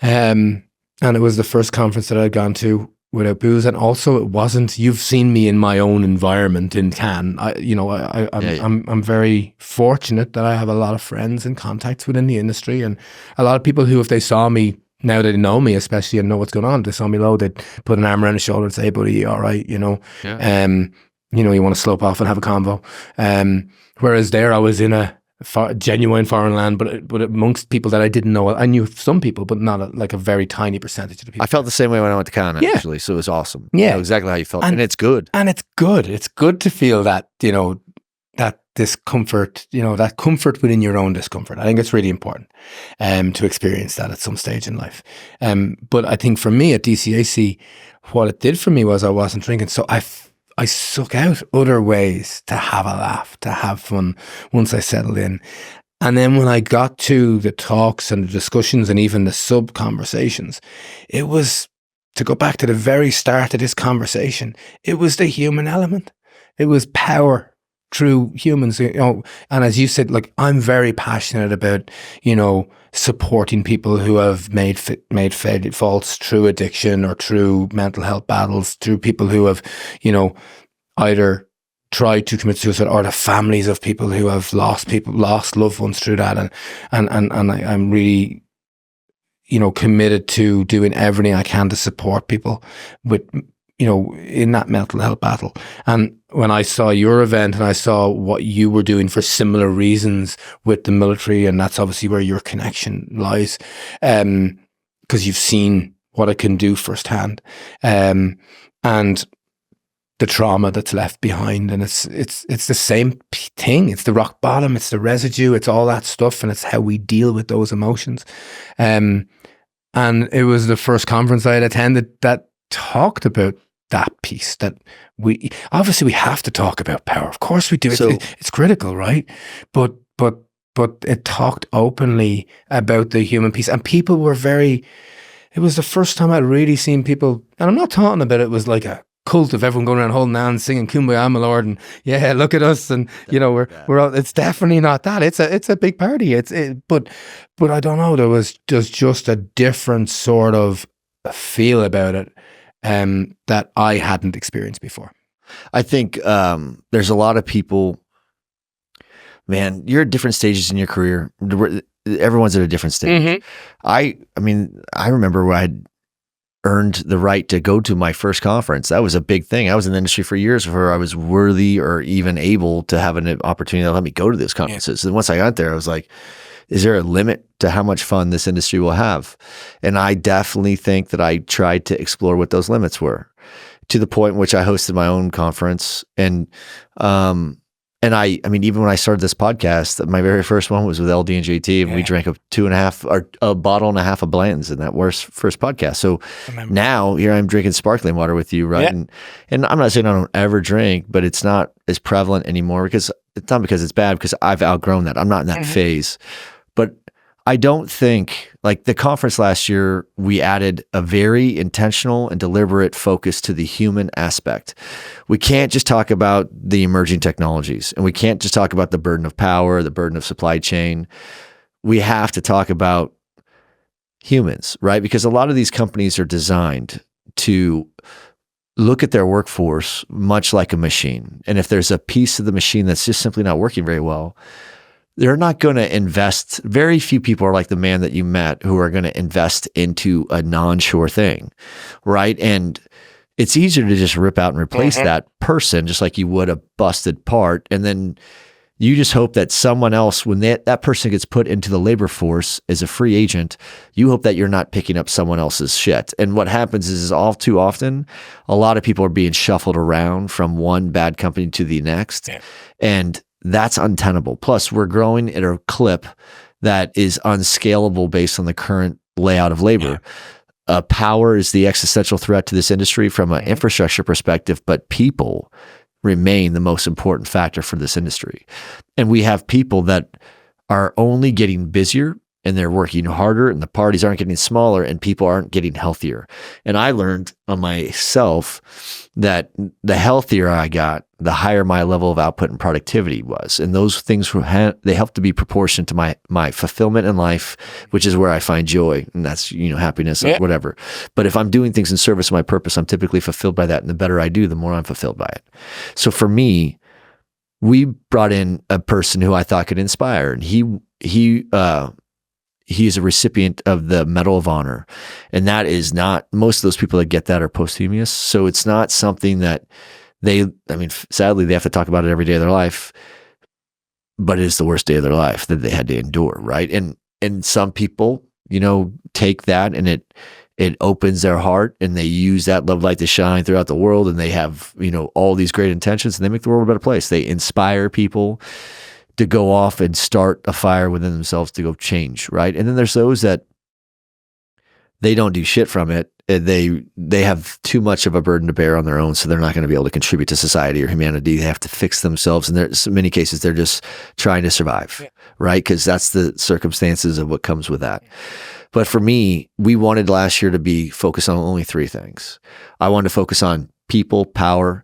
Speaker 2: And it was the first conference that I'd gone to without booze, and also it wasn't. You've seen me in my own environment in Cannes. I'm very fortunate that I have a lot of friends and contacts within the industry, and a lot of people who, if they saw me now, that they know me, especially, and know what's going on, they saw me low, they'd put an arm around his shoulder and say, "Hey, buddy, you all right?" You want to slope off and have a convo. Whereas there, I was in a genuine foreign land, but amongst people that I didn't know. I knew some people, but not a very tiny percentage of the people.
Speaker 1: I felt the same way when I went to Canada, actually, so it was awesome.
Speaker 2: Yeah.
Speaker 1: I know exactly how you felt, and it's good.
Speaker 2: And it's good. It's good to feel that, that discomfort, that comfort within your own discomfort. I think it's really important to experience that at some stage in life. But I think for me at DCAC, what it did for me was I wasn't drinking, so I suck out other ways to have a laugh, to have fun once I settled in. And then when I got to the talks and the discussions and even the sub-conversations, it was, to go back to the very start of this conversation, it was the human element. It was power through humans, and as you said, I'm very passionate about, supporting people who have made faults through addiction or through mental health battles, through people who have, either tried to commit suicide, or the families of people who have lost loved ones through that, and I'm really, committed to doing everything I can to support people with, in that mental health battle. And when I saw your event and I saw what you were doing for similar reasons with the military, and that's obviously where your connection lies, because you've seen what it can do firsthand, and the trauma that's left behind, and it's the same thing. It's the rock bottom, it's the residue, it's all that stuff, and it's how we deal with those emotions. And it was the first conference I had attended that talked about that piece, that we have to talk about power. Of course we do. It's critical, right? But it talked openly about the human piece, and people were it was the first time I'd really seen people, and I'm not talking about it was like a cult of everyone going around holding hands, singing "Kumbaya, my Lord," and yeah, look at us, and we're all, it's definitely not that. It's a big party. But I don't know. There's just a different sort of feel about it that I hadn't experienced before.
Speaker 1: I think there's a lot of people. Man, you're at different stages in your career. Everyone's at a different stage. Mm-hmm. I remember when I had earned the right to go to my first conference. That was a big thing. I was in the industry for years before I was worthy or even able to have an opportunity to let me go to those conferences. And once I got there, I was like, is there a limit to how much fun this industry will have? And I definitely think that I tried to explore what those limits were, to the point in which I hosted my own conference. And even when I started this podcast, my very first one was with LD and JT, and we drank a bottle and a half of Blanton's in that first podcast. So now here I'm drinking sparkling water with you, right? Yeah. And I'm not saying I don't ever drink, but it's not as prevalent anymore, because it's not because it's bad, because I've outgrown that. I'm not in that phase. But I don't think, like the conference last year, we added a very intentional and deliberate focus to the human aspect. We can't just talk about the emerging technologies, and we can't just talk about the burden of power, the burden of supply chain. We have to talk about humans, right? Because a lot of these companies are designed to look at their workforce much like a machine. And if there's a piece of the machine that's just simply not working very well, they're not going to invest. Very few people are like the man that you met who are going to invest into a non-sure thing, right? And it's easier to just rip out and replace that person, just like you would a busted part. And then you just hope that someone else, when that person gets put into the labor force as a free agent, you hope that you're not picking up someone else's shit. And what happens is all too often, a lot of people are being shuffled around from one bad company to the next. Yeah. And that's untenable. Plus, we're growing at a clip that is unscalable based on the current layout of labor. power is the existential threat to this industry from an infrastructure perspective, but people remain the most important factor for this industry. And we have people that are only getting busier and they're working harder and the parties aren't getting smaller and people aren't getting healthier. And I learned on myself that the healthier I got, the higher my level of output and productivity was. And those things they help to be proportionate to my fulfillment in life, which is where I find joy, and that's, happiness or whatever. But if I'm doing things in service of my purpose, I'm typically fulfilled by that. And the better I do, the more I'm fulfilled by it. So for me, we brought in a person who I thought could inspire, and he is a recipient of the Medal of Honor. And that is not, most of those people that get that are posthumous. So it's not something that sadly they have to talk about it every day of their life, but it is the worst day of their life that they had to endure. Right. And some people, take that and it opens their heart and they use that love light to shine throughout the world. And they have, all these great intentions and they make the world a better place. They inspire people to go off and start a fire within themselves to go change, right? And then there's those that they don't do shit from it. They have too much of a burden to bear on their own, so they're not going to be able to contribute to society or humanity. They have to fix themselves, and there's in many cases they're just trying to survive, right? Because that's the circumstances of what comes with that. But for me, we wanted last year to be focused on only three things. I wanted to focus on people, power,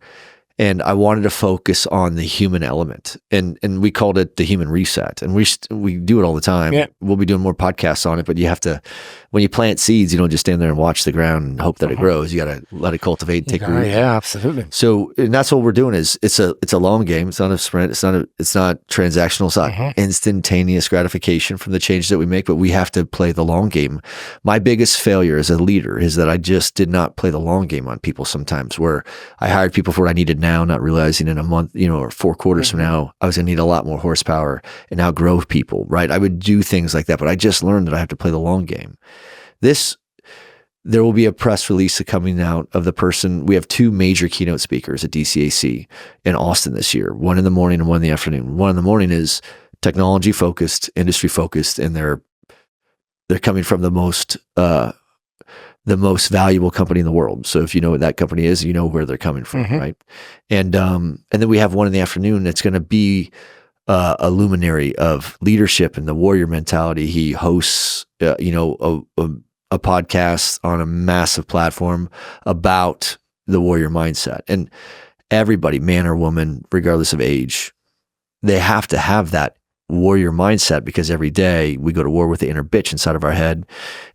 Speaker 1: and I wanted to focus on the human element, and we called it the human reset. And we do it all the time. Yeah. We'll be doing more podcasts on it, but you have to, when you plant seeds, you don't just stand there and watch the ground and hope that it grows. You got to let it cultivate, take root.
Speaker 2: Yeah, absolutely.
Speaker 1: So, and that's what we're doing. Is it's a long game. It's not a sprint. It's not transactional. It's not instantaneous gratification from the changes that we make. But we have to play the long game. My biggest failure as a leader is that I just did not play the long game on people. Sometimes where I hired people for what I needed now, not realizing in a month, or 4 quarters from now, I was going to need a lot more horsepower and outgrow people, right? I would do things like that, but I just learned that I have to play the long game. There will be a press release coming out of the person. We have 2 major keynote speakers at DCAC in Austin this year, one in the morning and one in the afternoon. One in the morning is technology focused, industry focused, and they're coming from the most valuable company in the world. So if you know what that company is, you know where they're coming from, right? And then we have one in the afternoon that's going to be a luminary of leadership and the warrior mentality. He hosts, a podcast on a massive platform about the warrior mindset. And everybody, man or woman, regardless of age, they have to have that warrior mindset, because every day we go to war with the inner bitch inside of our head,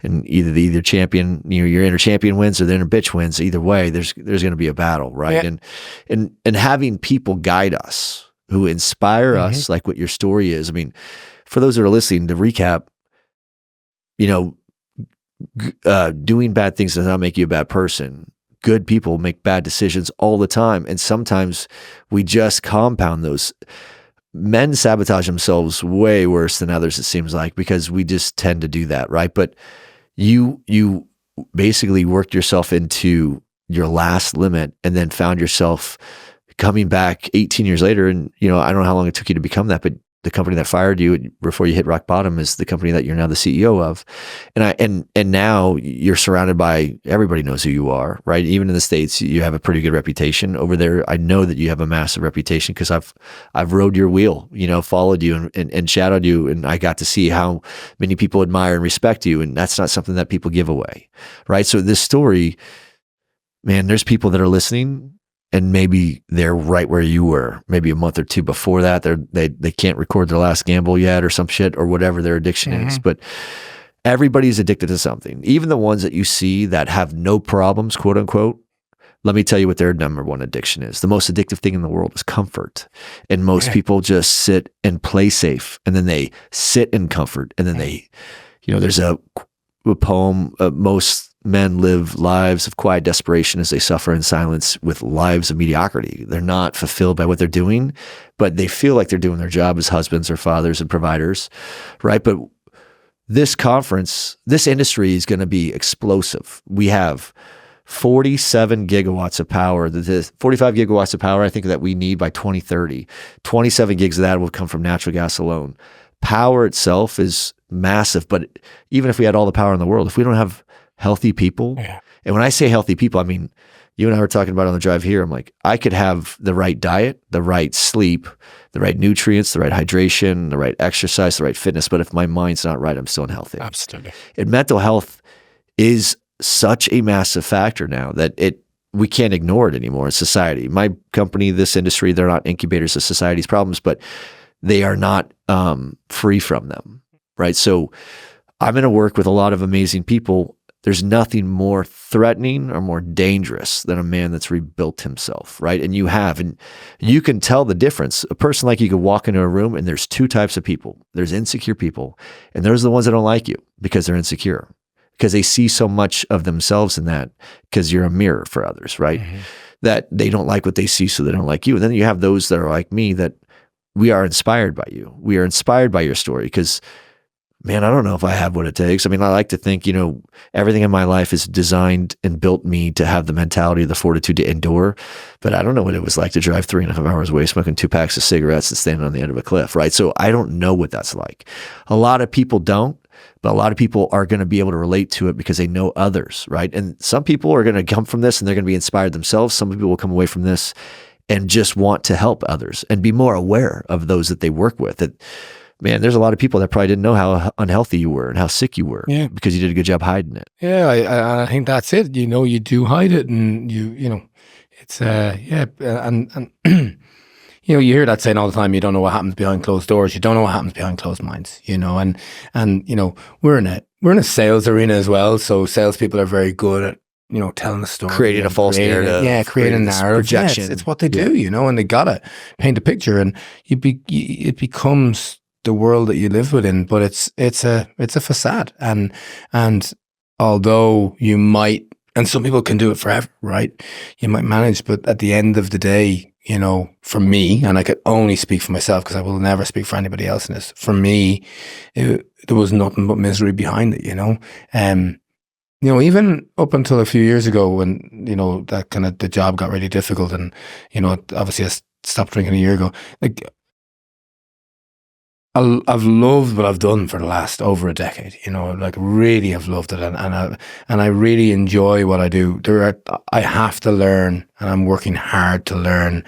Speaker 1: and either the champion, your inner champion wins or the inner bitch wins. Either way, there's going to be a battle, right? Yeah. And having people guide us who inspire us, like what your story is. I mean, for those that are listening, to recap, doing bad things does not make you a bad person. Good people make bad decisions all the time, and sometimes we just compound those. Men sabotage themselves way worse than others, it seems like, because we just tend to do that, right? But you basically worked yourself into your last limit and then found yourself coming back 18 years later. And, I don't know how long it took you to become that, but the company that fired you before you hit rock bottom is the company that you're now the CEO of. And now you're surrounded by, everybody knows who you are, right? Even in the States, you have a pretty good reputation. Over there, I know that you have a massive reputation because I've rode your wheel, followed you and shadowed you. And I got to see how many people admire and respect you. And that's not something that people give away, right? So this story, man, there's people that are listening, and maybe they're right where you were, maybe a month or 2 before that. They can't record their last gamble yet, or some shit, or whatever their addiction is. But everybody's addicted to something. Even the ones that you see that have no problems, quote unquote. Let me tell you what their number one addiction is. The most addictive thing in the world is comfort. And most people just sit and play safe, and then they sit in comfort, and then they, there's a poem, most men live lives of quiet desperation as they suffer in silence with lives of mediocrity. They're not fulfilled by what they're doing, but they feel like they're doing their job as husbands or fathers and providers, right? But this conference, this industry is going to be explosive. We have 47 gigawatts of power. The 45 gigawatts of power I think that we need by 2030. 27 gigs of that will come from natural gas alone. Power itself is massive, but even if we had all the power in the world, if we don't have healthy people.
Speaker 2: Yeah.
Speaker 1: And when I say healthy people, I mean, you and I were talking about on the drive here. I'm like, I could have the right diet, the right sleep, the right nutrients, the right hydration, the right exercise, the right fitness. But if my mind's not right, I'm still unhealthy.
Speaker 2: Absolutely.
Speaker 1: And mental health is such a massive factor now that we can't ignore it anymore in society. My company, this industry, they're not incubators of society's problems, but they are not free from them, right? So I'm going to work with a lot of amazing people. There's nothing more threatening or more dangerous than a man that's rebuilt himself, right? And you can tell the difference. A person like you could walk into a room and there's two types of people. There's insecure people, and there's the ones that don't like you because they're insecure, because they see so much of themselves in that, because you're a mirror for others, right? Mm-hmm. That they don't like what they see, so they don't like you. And then you have those that are like me, that we are inspired by you. We are inspired by your story because, man, I don't know if I have what it takes. I mean, I like to think, everything in my life is designed and built me to have the mentality, the fortitude to endure. But I don't know what it was like to drive 3.5 hours away, smoking 2 packs of cigarettes and standing on the end of a cliff, right? So I don't know what that's like. A lot of people don't, but a lot of people are going to be able to relate to it because they know others, right? And some people are going to come from this and they're going to be inspired themselves. Some people will come away from this and just want to help others and be more aware of those that they work with. Man, there's a lot of people that probably didn't know how unhealthy you were and how sick you were because you did a good job hiding it.
Speaker 2: Yeah, I think that's it. You do hide it, and it's and you hear that saying all the time. You don't know what happens behind closed doors. You don't know what happens behind closed minds. And we're in a sales arena as well. So salespeople are very good at telling a story,
Speaker 1: creating a false narrative,
Speaker 2: creating a narrative,
Speaker 1: projection.
Speaker 2: It's what they do, and they gotta paint a picture, and it becomes the world that you live within, but it's a facade, and although you might, and some people can do it forever, right? You might manage, but at the end of the day, for me, and I could only speak for myself because I will never speak for anybody else in this. For me, there was nothing but misery behind it, even up until a few years ago when that kind of the job got really difficult, and obviously I stopped drinking a year ago, like. I've loved what I've done for the last over a decade, really have loved it. And I really enjoy what I do. I have to learn, and I'm working hard to learn,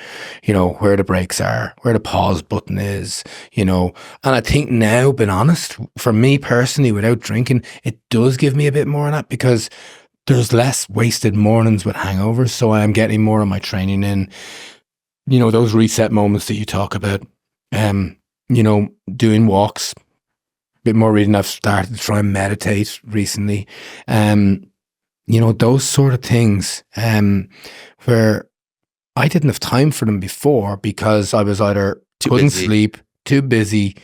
Speaker 2: where the brakes are, where the pause button is, and I think now, being honest, for me personally, without drinking, it does give me a bit more of that because there's less wasted mornings with hangovers. So I am getting more of my training in, those reset moments that you talk about, doing walks, a bit more reading. I've started to try and meditate recently. Those sort of things where I didn't have time for them before because I was either couldn't sleep, too busy.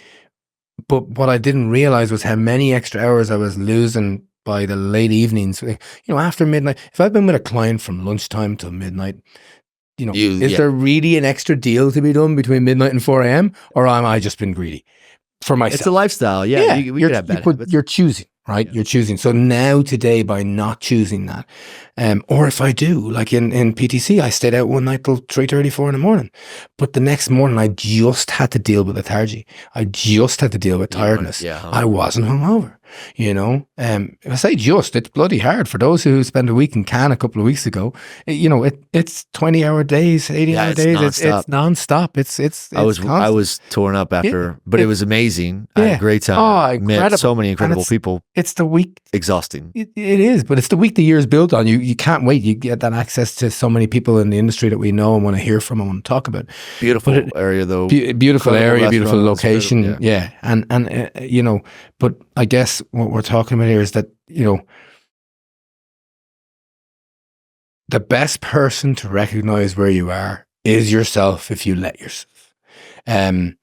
Speaker 2: But what I didn't realize was how many extra hours I was losing by the late evenings. After midnight, if I've been with a client from lunchtime till midnight, is there really an extra deal to be done between midnight and 4 a.m. or am I just been greedy for myself?
Speaker 1: It's a lifestyle. Yeah. We could have bad habits.
Speaker 2: You're choosing, right? Yeah. You're choosing. So now today, by not choosing that, or if I do, like in PTC, I stayed out one night till 3:30, 4 in the morning. But the next morning, I just had to deal with lethargy. I just had to deal with tiredness. I wasn't hungover. If I say just, it's bloody hard for those who spent a week in Cannes a couple of weeks ago. It's 20-hour days, 80-hour days. It's nonstop. It's
Speaker 1: I was torn up after, but it was amazing. I had a great time. Met so many incredible people.
Speaker 2: It's the week.
Speaker 1: Exhausting.
Speaker 2: It is, but it's the week the year's built on. You can't wait. You get that access to so many people in the industry that we know and want to hear from and want to talk about.
Speaker 1: Beautiful area though.
Speaker 2: Beautiful area, beautiful location. Yeah. And but I guess what we're talking about here is that, the best person to recognize where you are is yourself if you let yourself. And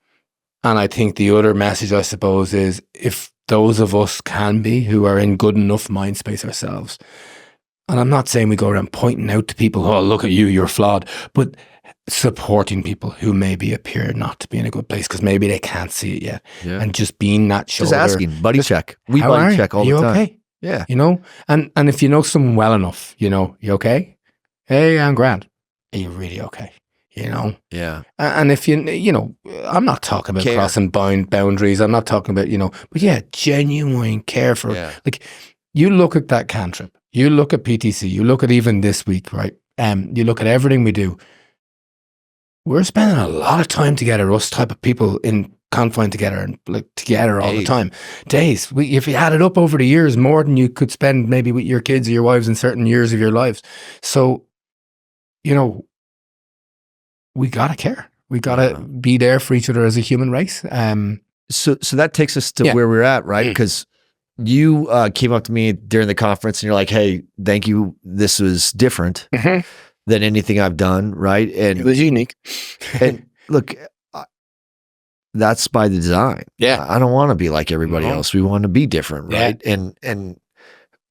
Speaker 2: I think the other message, I suppose, is if those of us can be, who are in good enough mind space ourselves, and I'm not saying we go around pointing out to people, oh, look at you, you're flawed, but supporting people who maybe appear not to be in a good place because maybe they can't see it yet. Yeah. And just being that shoulder.
Speaker 1: Just asking, buddy check. We buddy check all the time.
Speaker 2: Okay? Yeah. And if you know someone well enough, you okay? Hey, I'm grand. Are you really okay?
Speaker 1: Yeah.
Speaker 2: And if I'm not talking about crossing boundaries. I'm not talking about, but genuine care for, you look at that cantrip, you look at PTC, you look at even this week, right? You look at everything we do. We're spending a lot of time together, us type of people in confined together and like together all the time. Days. If you add it up over the years, more than you could spend maybe with your kids or your wives in certain years of your lives. So, we gotta care. We gotta be there for each other as a human race.
Speaker 1: So that takes us to where we're at, right? Because you came up to me during the conference and you're like, "Hey, thank you. This was different than anything I've done, right?" And
Speaker 2: it was unique.
Speaker 1: And look, that's by the design.
Speaker 2: Yeah,
Speaker 1: I don't want to be like everybody else. We want to be different, right? And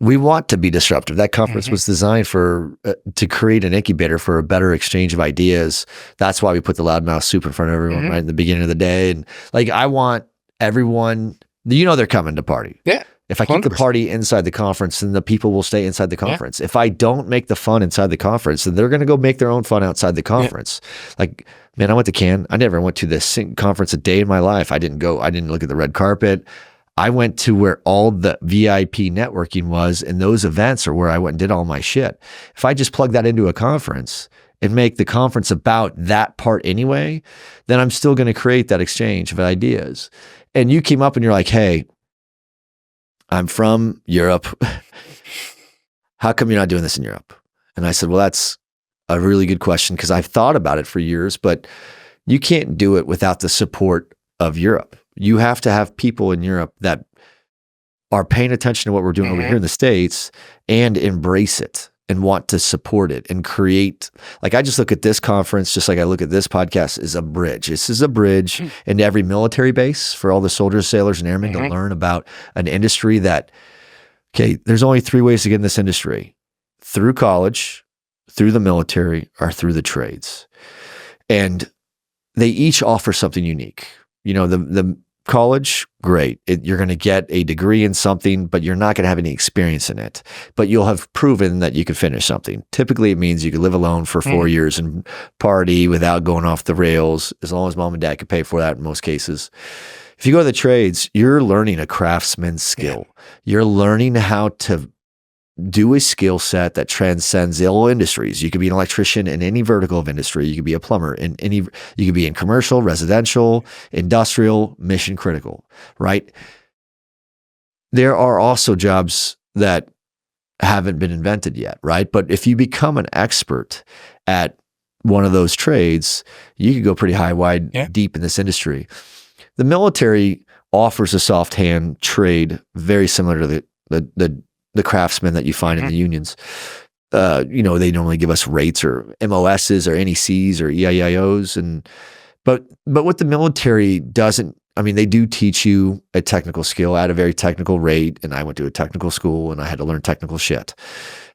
Speaker 1: we want to be disruptive. That conference was designed for to create an incubator for a better exchange of ideas. That's why we put the loudmouth soup in front of everyone right in the beginning of the day. And like, I want everyone, they're coming to party.
Speaker 2: Yeah.
Speaker 1: If I keep 100%. The party inside the conference, then the people will stay inside the conference. If I don't make the fun inside the conference, then they're going to go make their own fun outside the conference. Like, man, I went to Cannes. I never went to this conference a day in my life. I didn't look at the red carpet. I went to where all the VIP networking was, and those events are where I went and did all my shit. If I just plug that into a conference and make the conference about that part anyway, then I'm still going to create that exchange of ideas. And you came up and you're like, "Hey, I'm from Europe. How come you're not doing this in Europe?" And I said, "Well, that's a really good question because I've thought about it for years, but you can't do it without the support of Europe. You have to have people in Europe that are paying attention to what we're doing over here in the States and embrace it and want to support it and create." Like, I just look at this conference, just like I look at this podcast, as a bridge. This is a bridge into every military base for all the soldiers, sailors, and airmen to learn about an industry that, there's only 3 ways to get in this industry: through college, through the military, or through the trades. And they each offer something unique. The college, great. You're going to get a degree in something, but you're not going to have any experience in it. But you'll have proven that you can finish something. Typically, it means you can live alone for 4 years and party without going off the rails, as long as mom and dad can pay for that in most cases. If you go to the trades, you're learning a craftsman's skill. You're learning how to do a skill set that transcends all industries. You could be an electrician in any vertical of industry. You could be a plumber in any, you could be in commercial, residential, industrial, mission critical, right? There are also jobs that haven't been invented yet, right? But if you become an expert at one of those trades, you could go pretty high, wide, deep in this industry. The military offers a soft hand trade very similar to the craftsmen that you find in the unions. They normally give us rates or MOSs or NECs or EIOs. But what the military doesn't, they do teach you a technical skill at a very technical rate. And I went to a technical school and I had to learn technical shit.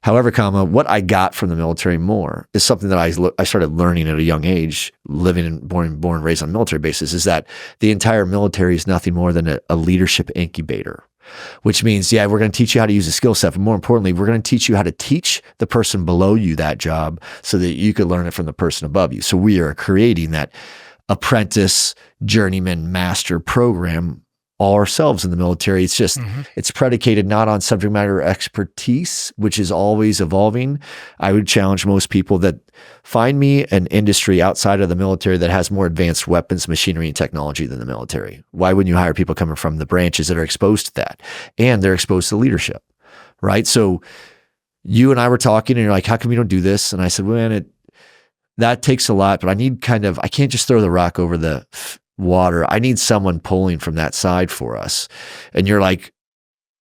Speaker 1: However, what I got from the military more is something that I started learning at a young age, living and born and raised on a military basis, is that the entire military is nothing more than a leadership incubator. Which means, we're going to teach you how to use a skill set, but more importantly, we're going to teach you how to teach the person below you that job so that you could learn it from the person above you. So we are creating that apprentice, journeyman, master program all ourselves in the military. It's just, it's predicated not on subject matter expertise, which is always evolving. I would challenge most people that find me an industry outside of the military that has more advanced weapons, machinery, and technology than the military. Why wouldn't you hire people coming from the branches that are exposed to that? And they're exposed to leadership, right? So you and I were talking and you're like, "How come you don't do this?" And I said, "Well, man, that takes a lot, but I can't just throw the rock over the water. I need someone pulling from that side for us." And you're like,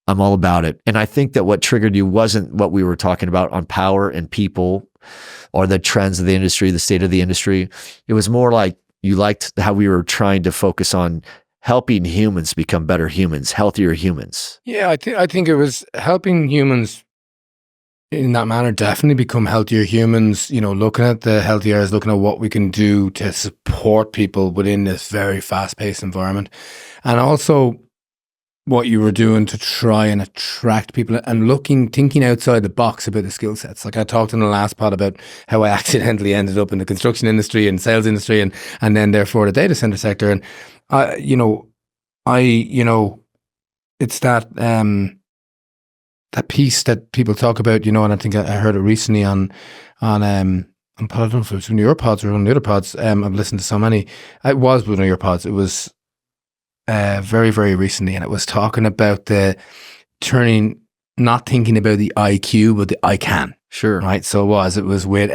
Speaker 1: "I'm all about it." And I think that what triggered you wasn't what we were talking about on power and people or the trends of the industry, the state of the industry. It was more like you liked how we were trying to focus on helping humans become better humans, healthier humans.
Speaker 2: Yeah, I think it was helping humans in that manner definitely become healthier humans, looking at the healthy areas, looking at what we can do to support people within this very fast-paced environment. And also what you were doing to try and attract people and thinking outside the box about the skill sets. Like I talked in the last pod about how I accidentally ended up in the construction industry and sales industry and then therefore the data center sector. And it's that piece that people talk about, and I think I heard it recently on I don't know if it was one of your pods or one of the other pods. I've listened to so many. It was one of your pods. It was very, very recently, and it was talking about the not thinking about the IQ, but the I can.
Speaker 1: Sure.
Speaker 2: Right. So it was with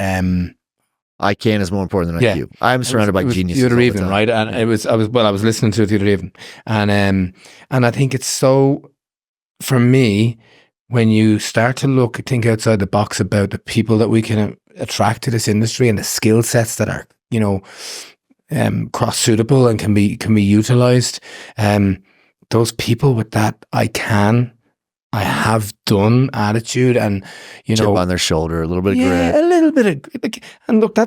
Speaker 1: I can is more important than IQ. I'm surrounded by geniuses.
Speaker 2: The other evening, right? And I was listening to it the other evening, and I think it's so, for me, when you start to think outside the box about the people that we can attract to this industry and the skill sets that are, cross suitable and can be utilized, those people with that I have done attitude and,
Speaker 1: chip on their shoulder, a little bit of grit.
Speaker 2: A little bit of, and look,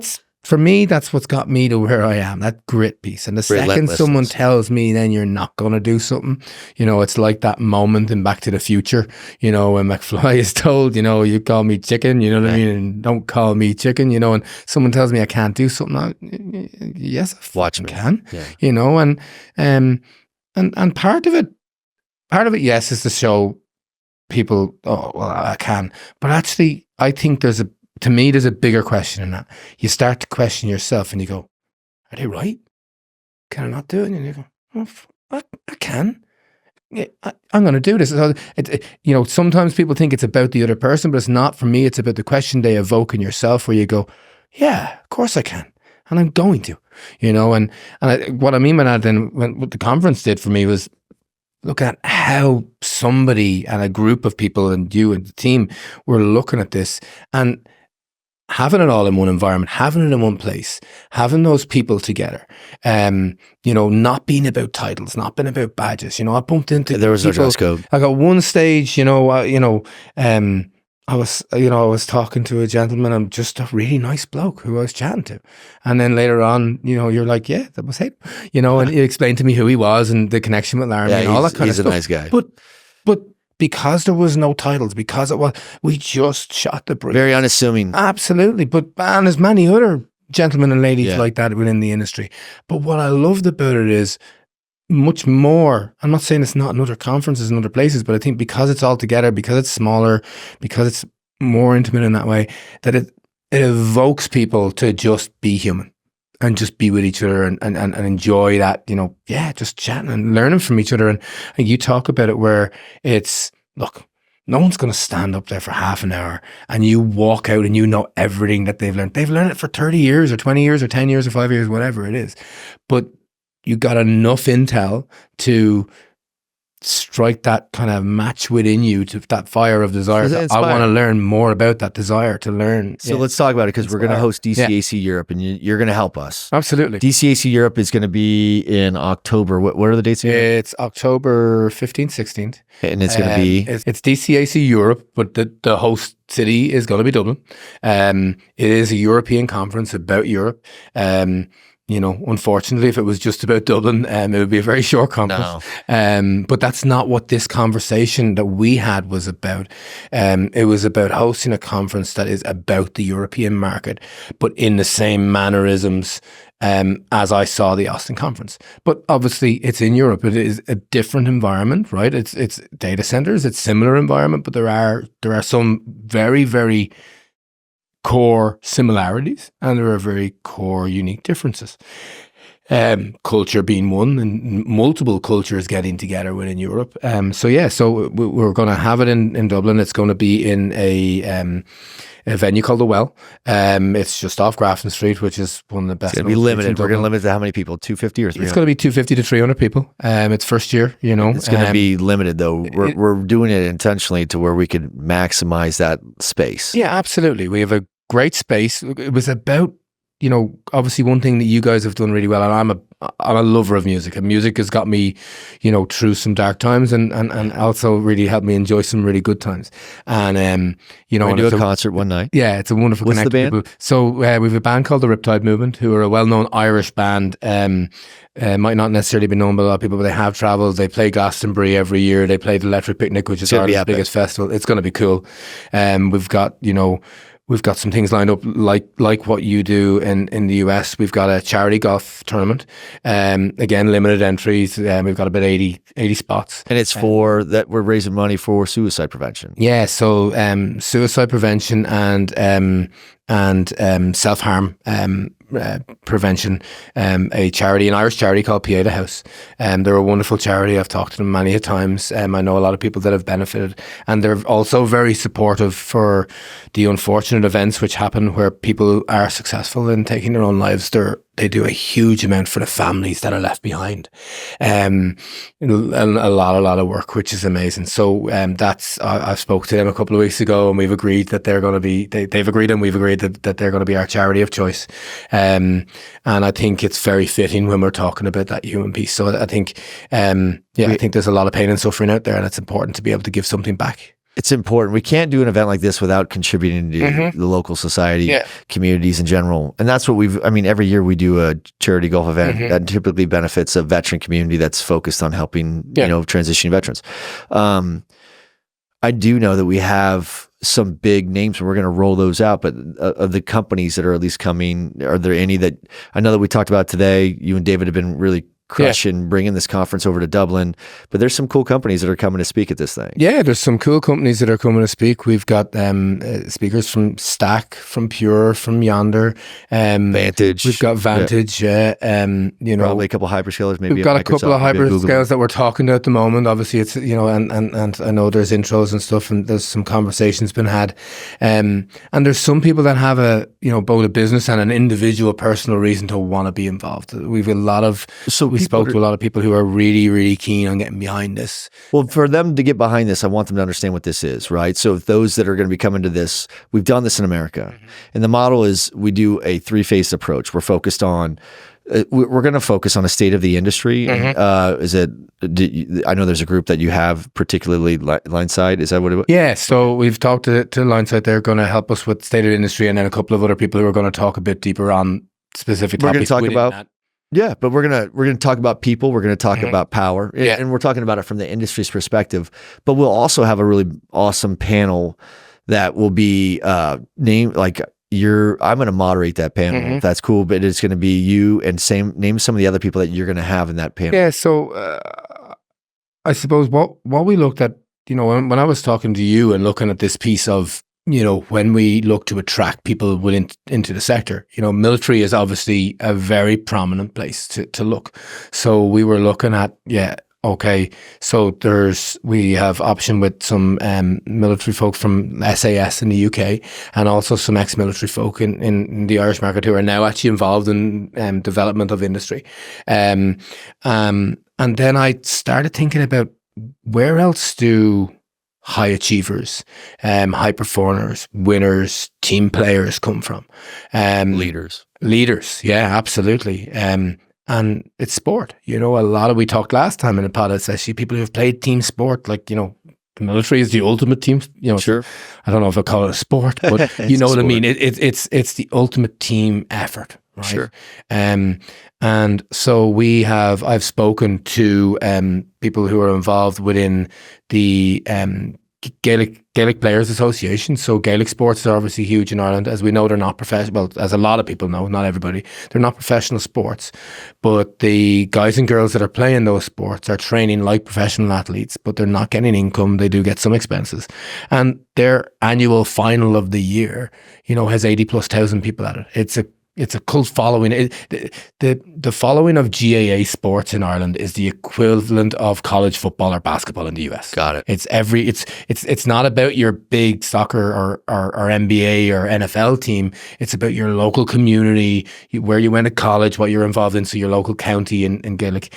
Speaker 2: for me, that's what's got me to where I am, that grit piece. And the second someone tells me then you're not going to do something, it's like that moment in Back to the Future, when McFly is told, you call me chicken, you know what I mean? And don't call me chicken, and someone tells me I can't do something. Yes, I can, and part of it, yes, is to show people, oh, well, I can. But actually, I think there's a bigger question in that. You start to question yourself and you go, are they right? Can I not do it? And you go, oh, I can. Yeah, I'm going to do this. So sometimes people think it's about the other person, but it's not. For me, it's about the question they evoke in yourself where you go, yeah, of course I can. And I'm going to, what I mean by that then, what the conference did for me was, look at how somebody and a group of people and you and the team were looking at this and having it all in one environment, having it in one place, having those people together, not being about titles, not being about badges. I bumped into
Speaker 1: there was no dress code.
Speaker 2: I got one stage, I was talking to a gentleman, I'm just a really nice bloke who I was chatting to. And then later on, you're like, yeah, that was him. And he explained to me who he was and the connection with Laramie and all that kind of stuff.
Speaker 1: He's a nice guy.
Speaker 2: But because there was no titles, because we just shot the breeze.
Speaker 1: Very unassuming.
Speaker 2: Absolutely. And there's many other gentlemen and ladies like that within the industry. But what I loved about it is much more. I'm not saying it's not in other conferences and other places, but I think because it's all together, because it's smaller, because it's more intimate in that way, that it evokes people to just be human and just be with each other and enjoy that, just chatting and learning from each other. And you talk about it where it's, look, no one's going to stand up there for half an hour and you walk out and you know everything that they've learned. They've learned it for 30 years or 20 years or 10 years or 5 years, whatever it is. But you got enough intel to strike that kind of match within you, to that fire of desire. I want to learn more about that desire to learn.
Speaker 1: So let's talk about it, because we're going to host DCAC Europe and you're going to help us.
Speaker 2: Absolutely.
Speaker 1: DCAC Europe is going to be in October. What are the dates again?
Speaker 2: It's October 15th, 16th.
Speaker 1: And it's going to be?
Speaker 2: It's DCAC Europe, but the host city is going to be Dublin. It is a European conference about Europe. Unfortunately, if it was just about Dublin, it would be a very short conference. No. But that's not what this conversation that we had was about. It was about hosting a conference that is about the European market, but in the same mannerisms as I saw the Austin conference. But obviously, it's in Europe. It is a different environment, right? It's data centers. It's similar environment, but there are some very, very core similarities and there are very core unique differences. Culture being one, and multiple cultures getting together within Europe. So we're going to have it in Dublin. It's going to be in a venue called The Well. It's just off Grafton Street, which is one of the best.
Speaker 1: It's going to be limited. We're going to limit it to how many people? 250 or 300?
Speaker 2: It's going to be 250 to 300 people. It's first year,
Speaker 1: It's going to be limited, though. We're doing it intentionally to where we could maximize that space.
Speaker 2: Yeah, absolutely. We have a great space. It was about, obviously one thing that you guys have done really well, and I'm a lover of music, and music has got me, through some dark times and also really helped me enjoy some really good times. And,
Speaker 1: we do a concert one night.
Speaker 2: Yeah, it's a wonderful
Speaker 1: connection.
Speaker 2: What's the band? So we have a band called the Riptide Movement, who are a well-known Irish band. Might not necessarily be known by a lot of people, but they have travelled. They play Glastonbury every year. They play the Electric Picnic, which is Ireland's biggest festival. It's going to be cool. We've got, We've got some things lined up like what you do in the US. We've got a charity golf tournament. Again, limited entries. We've got about 80 spots.
Speaker 1: And it's for that we're raising money for suicide prevention.
Speaker 2: Yeah, so suicide prevention and self-harm prevention, a charity, an Irish charity called Pieta House. They're a wonderful charity. I've talked to them many a times. I know a lot of people that have benefited, and they're also very supportive for the unfortunate events which happen where people are successful in taking their own lives. They do a huge amount for the families that are left behind. And a lot of work, which is amazing. So I spoke to them a couple of weeks ago, and we've agreed that they're going to be, they've agreed and we've agreed that they're going to be our charity of choice. And I think it's very fitting when we're talking about that human piece. So I think, I think there's a lot of pain and suffering out there, and it's important to be able to give something back.
Speaker 1: It's important. We can't do an event like this without contributing to the local society, communities in general. And that's what every year we do a charity golf event that typically benefits a veteran community that's focused on helping, transitioning veterans. I do know that we have some big names, and we're going to roll those out, but of the companies that are at least coming, are there any that I know that we talked about today? You and David have been really crushing bringing this conference over to Dublin, but there's some cool companies that are coming to speak at this thing. Yeah,
Speaker 2: there's some cool companies that are coming to speak. We've got speakers from Stack, from Pure, from Yonder,
Speaker 1: Vantage.
Speaker 2: We've got Vantage.
Speaker 1: Probably a couple of hyperscalers. Maybe
Speaker 2: we've got a couple of hyperscalers that we're talking to at the moment. Obviously, it's and I know there's intros and stuff, and there's some conversations been had, and there's some people that have both a business and an individual personal reason to want to be involved. We've a lot of we spoke to a lot of people who are really, really keen on getting behind this.
Speaker 1: Well, for them to get behind this, I want them to understand what this is, right? So those that are going to be coming to this, we've done this in America. And the model is we do a three-phase approach. We're focused on, we're going to focus on a state of the industry. I know there's a group that you have, particularly Lineside. Is that what it was?
Speaker 2: Yeah, so we've talked to Lineside. They're going to help us with state of the industry, and then a couple of other people who are going to talk a bit deeper on specific topics.
Speaker 1: We're going to talk about that. Yeah, but we're gonna talk about people. We're gonna talk about power, and we're talking about it from the industry's perspective. But we'll also have a really awesome panel that will be named like I'm gonna moderate that panel if that's cool. But it's gonna be you and name some of the other people that you're gonna have in that panel.
Speaker 2: Yeah. So I suppose what we looked at, when I was talking to you and looking at this piece of, when we look to attract people into the sector, military is obviously a very prominent place to look. So we were looking at, so we have option with some military folk from SAS in the UK, and also some ex-military folk in the Irish market who are now actually involved in development of industry. And then I started thinking about where else do high achievers, high performers, winners, team players come from?
Speaker 1: Leaders,
Speaker 2: yeah, absolutely. And it's sport. We talked last time in the pod, it's actually people who have played team sport, like, the military is the ultimate team.
Speaker 1: Sure. I
Speaker 2: don't know if I call it a sport, but you know what I mean. It's the ultimate team effort, right?
Speaker 1: Sure.
Speaker 2: And so I've spoken to people who are involved within the Gaelic Players Association. So Gaelic sports are obviously huge in Ireland. As we know, they're not professional. Well, as a lot of people know, not everybody, they're not professional sports. But the guys and girls that are playing those sports are training like professional athletes, but they're not getting income. They do get some expenses. And their annual final of the year, has 80,000+ people at it. It's a cult following. The following of GAA sports in Ireland is the equivalent of college football or basketball in the US.
Speaker 1: Got it.
Speaker 2: It's not about your big soccer or NBA or NFL team. It's about your local community, where you went to college, what you're involved in, so your local county in Gaelic.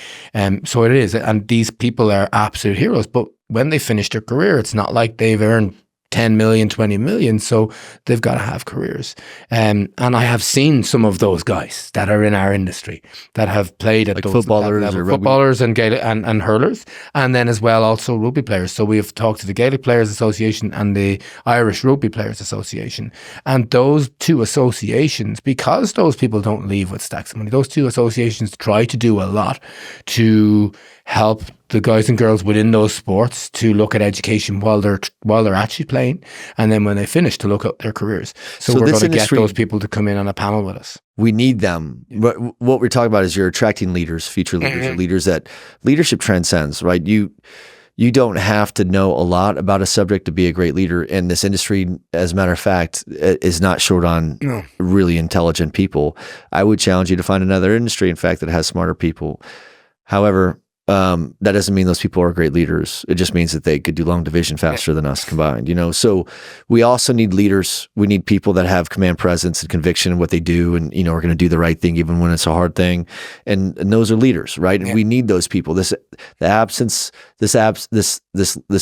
Speaker 2: So it is, and these people are absolute heroes. But when they finish their career, it's not like they've earned 10 million, 20 million. So they've got to have careers. And I have seen some of those guys that are in our industry that have played at
Speaker 1: like
Speaker 2: those
Speaker 1: footballers
Speaker 2: and Gaelic and hurlers, and then as well also rugby players. So we have talked to the Gaelic Players Association and the Irish Rugby Players Association. And those two associations, because those people don't leave with stacks of money, those two associations try to do a lot to help the guys and girls within those sports to look at education while they're actually playing, and then when they finish to look at their careers. So we're going to get those people to come in on a panel with us.
Speaker 1: We need them. But what we're talking about is you're attracting leaders, future leaders, or leaders that leadership transcends, right? You don't have to know a lot about a subject to be a great leader. And this industry, as a matter of fact, is not short on really intelligent people. I would challenge you to find another industry, in fact, that has smarter people. However, that doesn't mean those people are great leaders. It just means that they could do long division faster than us combined, you know? So we also need leaders. We need people that have command presence and conviction in what they do. And, you know, are going to do the right thing, even when it's a hard thing. And those are leaders, right? And we need those people. This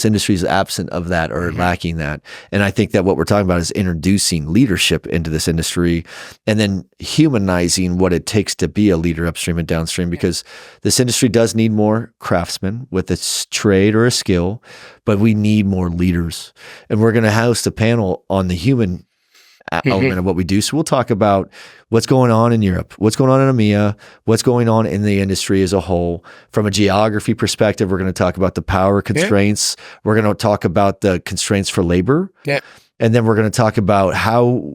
Speaker 1: industry is absent of that, or lacking that. And I think that what we're talking about is introducing leadership into this industry, and then humanizing what it takes to be a leader upstream and downstream, because this industry does need more craftsmen with a trade or a skill, but we need more leaders. And we're going to host a panel on the human element of what we do. So we'll talk about what's going on in Europe, what's going on in EMEA, what's going on in the industry as a whole. From a geography perspective, we're going to talk about the power constraints. We're going to talk about the constraints for labor. And then we're going to talk about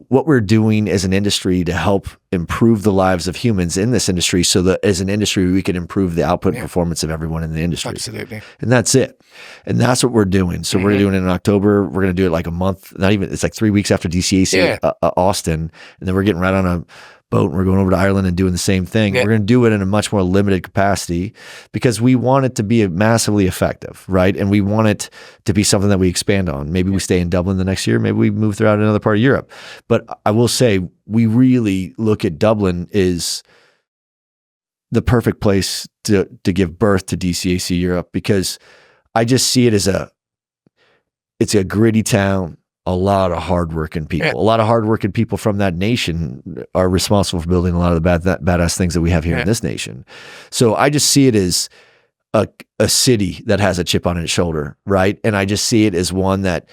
Speaker 1: what we're doing as an industry to help improve the lives of humans in this industry, so that as an industry, we can improve the output and performance of everyone in the industry.
Speaker 2: Absolutely.
Speaker 1: And that's it. And that's what we're doing. So we're doing it in October. We're going to do it like a month, it's like 3 weeks after DCAC Austin. And then we're getting right on a boat and we're going over to Ireland and doing the same thing. We're going to do it in a much more limited capacity, because we want it to be massively effective, right? And we want it to be something that we expand on. Maybe we stay in Dublin the next year. Maybe we move throughout another part of Europe. But I will say, we really look at Dublin is the perfect place to give birth to DCAC Europe, because I just see it as it's a gritty town. A lot of hardworking people. A lot of hardworking people from that nation are responsible for building a lot of the badass things that we have here in this nation. So I just see it as a city that has a chip on its shoulder, right? And I just see it as one that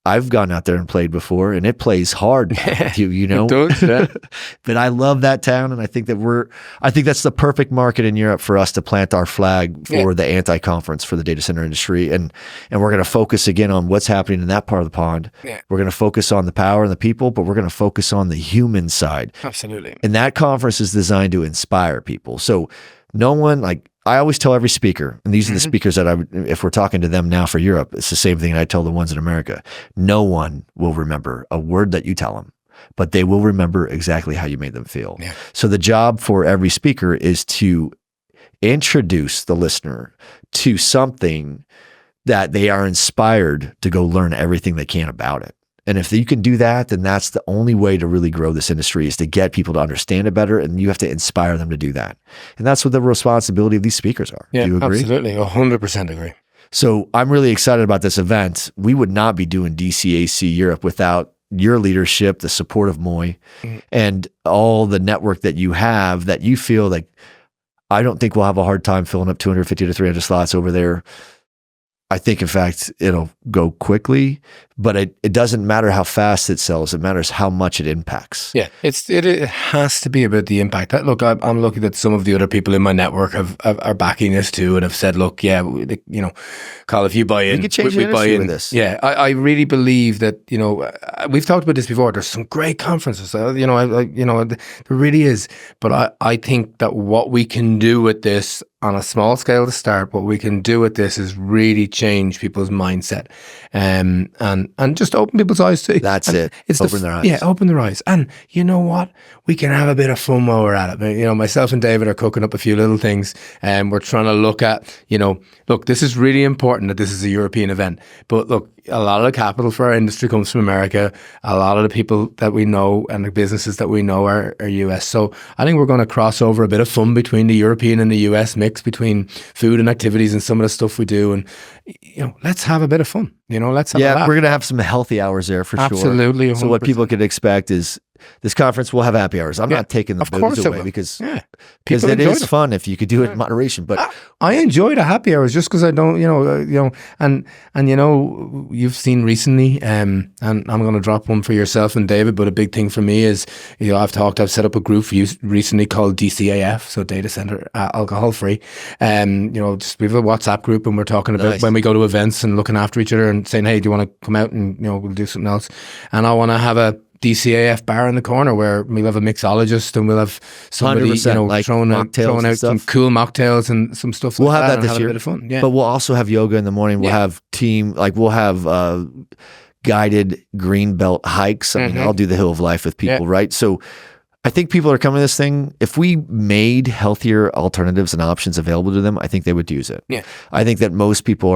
Speaker 1: I've gone out there and played before, and it plays hard with you know?
Speaker 2: It does, yeah.
Speaker 1: But I love that town, and I think that's the perfect market in Europe for us to plant our flag for the anti-conference for the data center industry. And we're going to focus again on what's happening in that part of the pond. We're going to focus on the power and the people, but we're going to focus on the human side.
Speaker 2: Absolutely.
Speaker 1: And that conference is designed to inspire people. So no one, I always tell every speaker, and these are the speakers that if we're talking to them now for Europe, it's the same thing I tell the ones in America. No one will remember a word that you tell them, but they will remember exactly how you made them feel. So the job for every speaker is to introduce the listener to something that they are inspired to go learn everything they can about it. And if you can do that, then that's the only way to really grow this industry, is to get people to understand it better, and you have to inspire them to do that. And that's what the responsibility of these speakers are. Do you agree?
Speaker 2: Absolutely. 100% agree.
Speaker 1: So I'm really excited about this event. We would not be doing DCAC Europe without your leadership, the support of Moy, and all the network that you have, that you feel like, I don't think we'll have a hard time filling up 250 to 300 slots over there. I think, in fact, it'll go quickly, but it doesn't matter how fast it sells. It matters how much it impacts.
Speaker 2: Yeah, it has to be about the impact. Look, I'm looking at some of the other people in my network are backing this too, and have said, look, Carl, if you buy in,
Speaker 1: we could change the industry with this.
Speaker 2: Yeah, I really believe that, we've talked about this before. There's some great conferences, there really is. But I think that what we can do with this, on a small scale to start, what we can do with this is really change people's mindset, and just open people's eyes to.
Speaker 1: That's it. Open their eyes.
Speaker 2: Yeah, open their eyes. And you know what? We can have a bit of fun while we're at it. Myself and David are cooking up a few little things, and we're trying to look at, look, this is really important that this is a European event. But look, a lot of the capital for our industry comes from America. A lot of the people that we know and the businesses that we know are US. So I think we're going to cross over a bit of fun between the European and the US mix, between food and activities and some of the stuff we do. And, let's have a bit of fun. Let's have a laugh.
Speaker 1: We're going to have some healthy hours there for sure.
Speaker 2: Absolutely. 100%.
Speaker 1: So what people could expect is this conference will have happy hours. I'm not taking the booze away because it is fun if you could do it in moderation. But
Speaker 2: I enjoy the happy hours just because I don't, and you've seen recently, and I'm going to drop one for yourself and David, but a big thing for me is, I've set up a group for you recently called DCAF, so Data Center Alcohol Free. We have a WhatsApp group, and we're talking about when we go to events and looking after each other and saying, hey, do you want to come out and we'll do something else? And I want to have a DCAF bar in the corner where we'll have a mixologist and we'll have somebody throwing out some cool mocktails and some stuff.
Speaker 1: We'll
Speaker 2: like
Speaker 1: have that this year.
Speaker 2: A bit of fun. Yeah.
Speaker 1: But we'll also have yoga in the morning. We'll have we'll have guided green belt hikes. I mean, I'll do the Hill of Life with people, right? So I think people are coming to this thing. If we made healthier alternatives and options available to them, I think they would use it. Yeah. I think that most people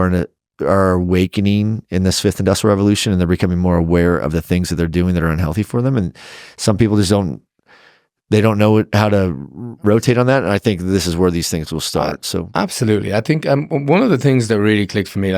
Speaker 1: are awakening in this fifth industrial revolution, and they're becoming more aware of the things that they're doing that are unhealthy for them. And some people just don't know how to rotate on that. And I think this is where these things will start. So
Speaker 2: absolutely. I think one of the things that really clicked for me,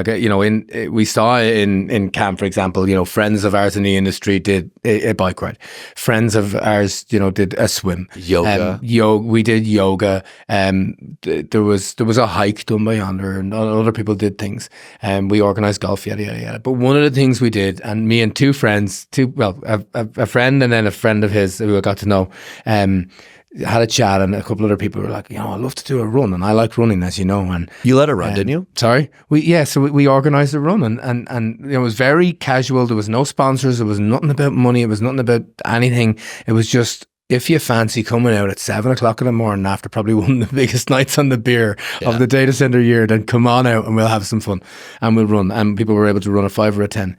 Speaker 2: we saw in camp, for example, friends of ours in the industry did a bike ride. Friends of ours, did a swim.
Speaker 1: Yoga.
Speaker 2: We did yoga. There was a hike done by Yonder, and other people did things. We organized golf, yada, yada, yada. But one of the things we did, and me and two friends, a friend and then a friend of his who I got to know, had a chat, and a couple other people were like, I'd love to do a run, and I like running, as you know. And
Speaker 1: you led a run, didn't you?
Speaker 2: Sorry, we organized a run, and it was very casual. There was no sponsors. It was nothing about money. It was nothing about anything. It was just, if you fancy coming out at 7 o'clock in the morning after probably one of the biggest nights on the beer of the data center year, then come on out and we'll have some fun and we'll run. And people were able to run a 5 or a 10.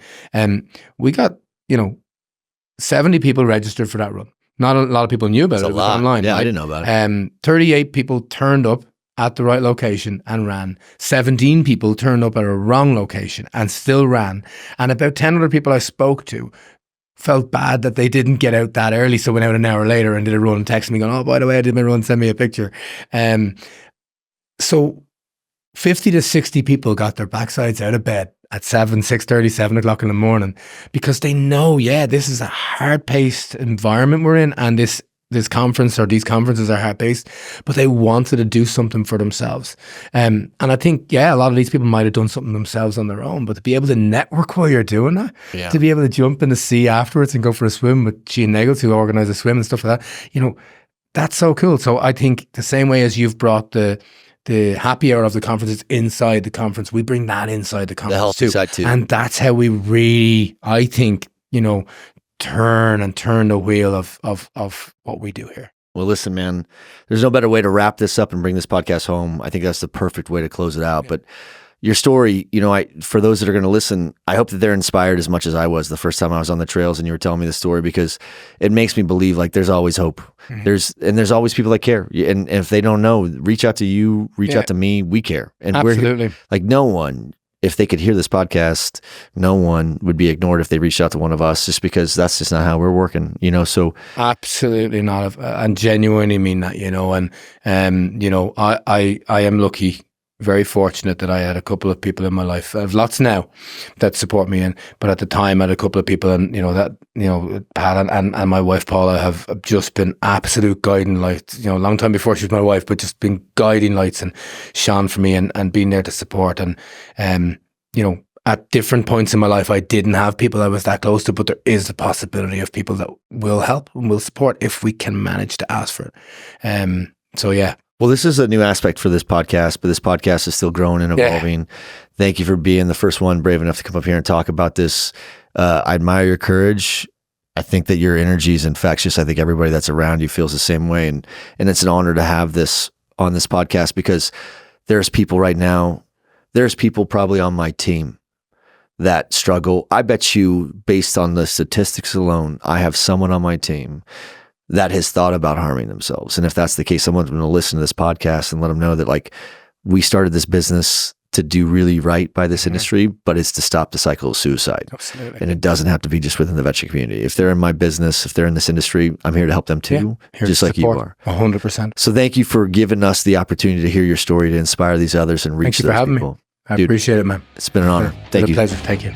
Speaker 2: We got 70 people registered for that run. Not a lot of people knew about it. It was online.
Speaker 1: Yeah, right? I didn't know about it.
Speaker 2: 38 people turned up at the right location and ran. 17 people turned up at a wrong location and still ran. And about 10 other people I spoke to felt bad that they didn't get out that early, so went out an hour later and did a run and texted me going, oh, by the way, I did my run, send me a picture. So 50 to 60 people got their backsides out of bed at 6:30, 7 o'clock in the morning, because they know, this is a hard-paced environment we're in, and this conference or these conferences are hard-paced, but they wanted to do something for themselves. And I think, a lot of these people might have done something themselves on their own, but to be able to network while you're doing that, to be able to jump in the sea afterwards and go for a swim with Sheehan Nagel to organise a swim and stuff like that, that's so cool. So I think the same way as you've brought the happy hour of the conferences inside the conference, we bring that inside the conference too. And that's how we really, I think, turn the wheel of what we do here.
Speaker 1: Well, listen, man, there's no better way to wrap this up and bring this podcast home. I think that's the perfect way to close it out. But your story, for those that are going to listen, I hope that they're inspired as much as I was the first time I was on the trails and you were telling me the story, because it makes me believe like there's always hope. Mm-hmm. There's always people that care. And if they don't know, reach out to you, reach out to me. We care. And
Speaker 2: absolutely.
Speaker 1: We're here. Like no one, if they could hear this podcast, no one would be ignored if they reached out to one of us, just because that's just not how we're working, so.
Speaker 2: Absolutely not. And genuinely mean that, I am lucky, very fortunate that I had a couple of people in my life. I have lots now that support me, but at the time I had a couple of people, and Pat and my wife Paula have just been absolute guiding lights. A long time before she was my wife, but just been guiding lights and shone for me and being there to support. And at different points in my life, I didn't have people I was that close to, but there is the possibility of people that will help and will support if we can manage to ask for it. So yeah.
Speaker 1: Well, this is a new aspect for this podcast, but this podcast is still growing and evolving. Thank you for being the first one brave enough to come up here and talk about this. I admire your courage. I think that your energy is infectious. I think everybody that's around you feels the same way. And it's an honor to have this on this podcast, because there's people right now, there's people probably on my team that struggle. I bet you, based on the statistics alone, I have someone on my team that has thought about harming themselves. And if that's the case, someone's going to listen to this podcast and let them know that like we started this business to do really right by this industry, but it's to stop the cycle of suicide.
Speaker 2: Absolutely.
Speaker 1: And it doesn't have to be just within the venture community. If they're in my business, if they're in this industry, I'm here to help them too, just like you are.
Speaker 2: 100%.
Speaker 1: So thank you for giving us the opportunity to hear your story, to inspire these others and reach those people.
Speaker 2: Thank you for having me. I appreciate it, man.
Speaker 1: It's been an honor. Thank you.
Speaker 2: It's a pleasure. Thank you.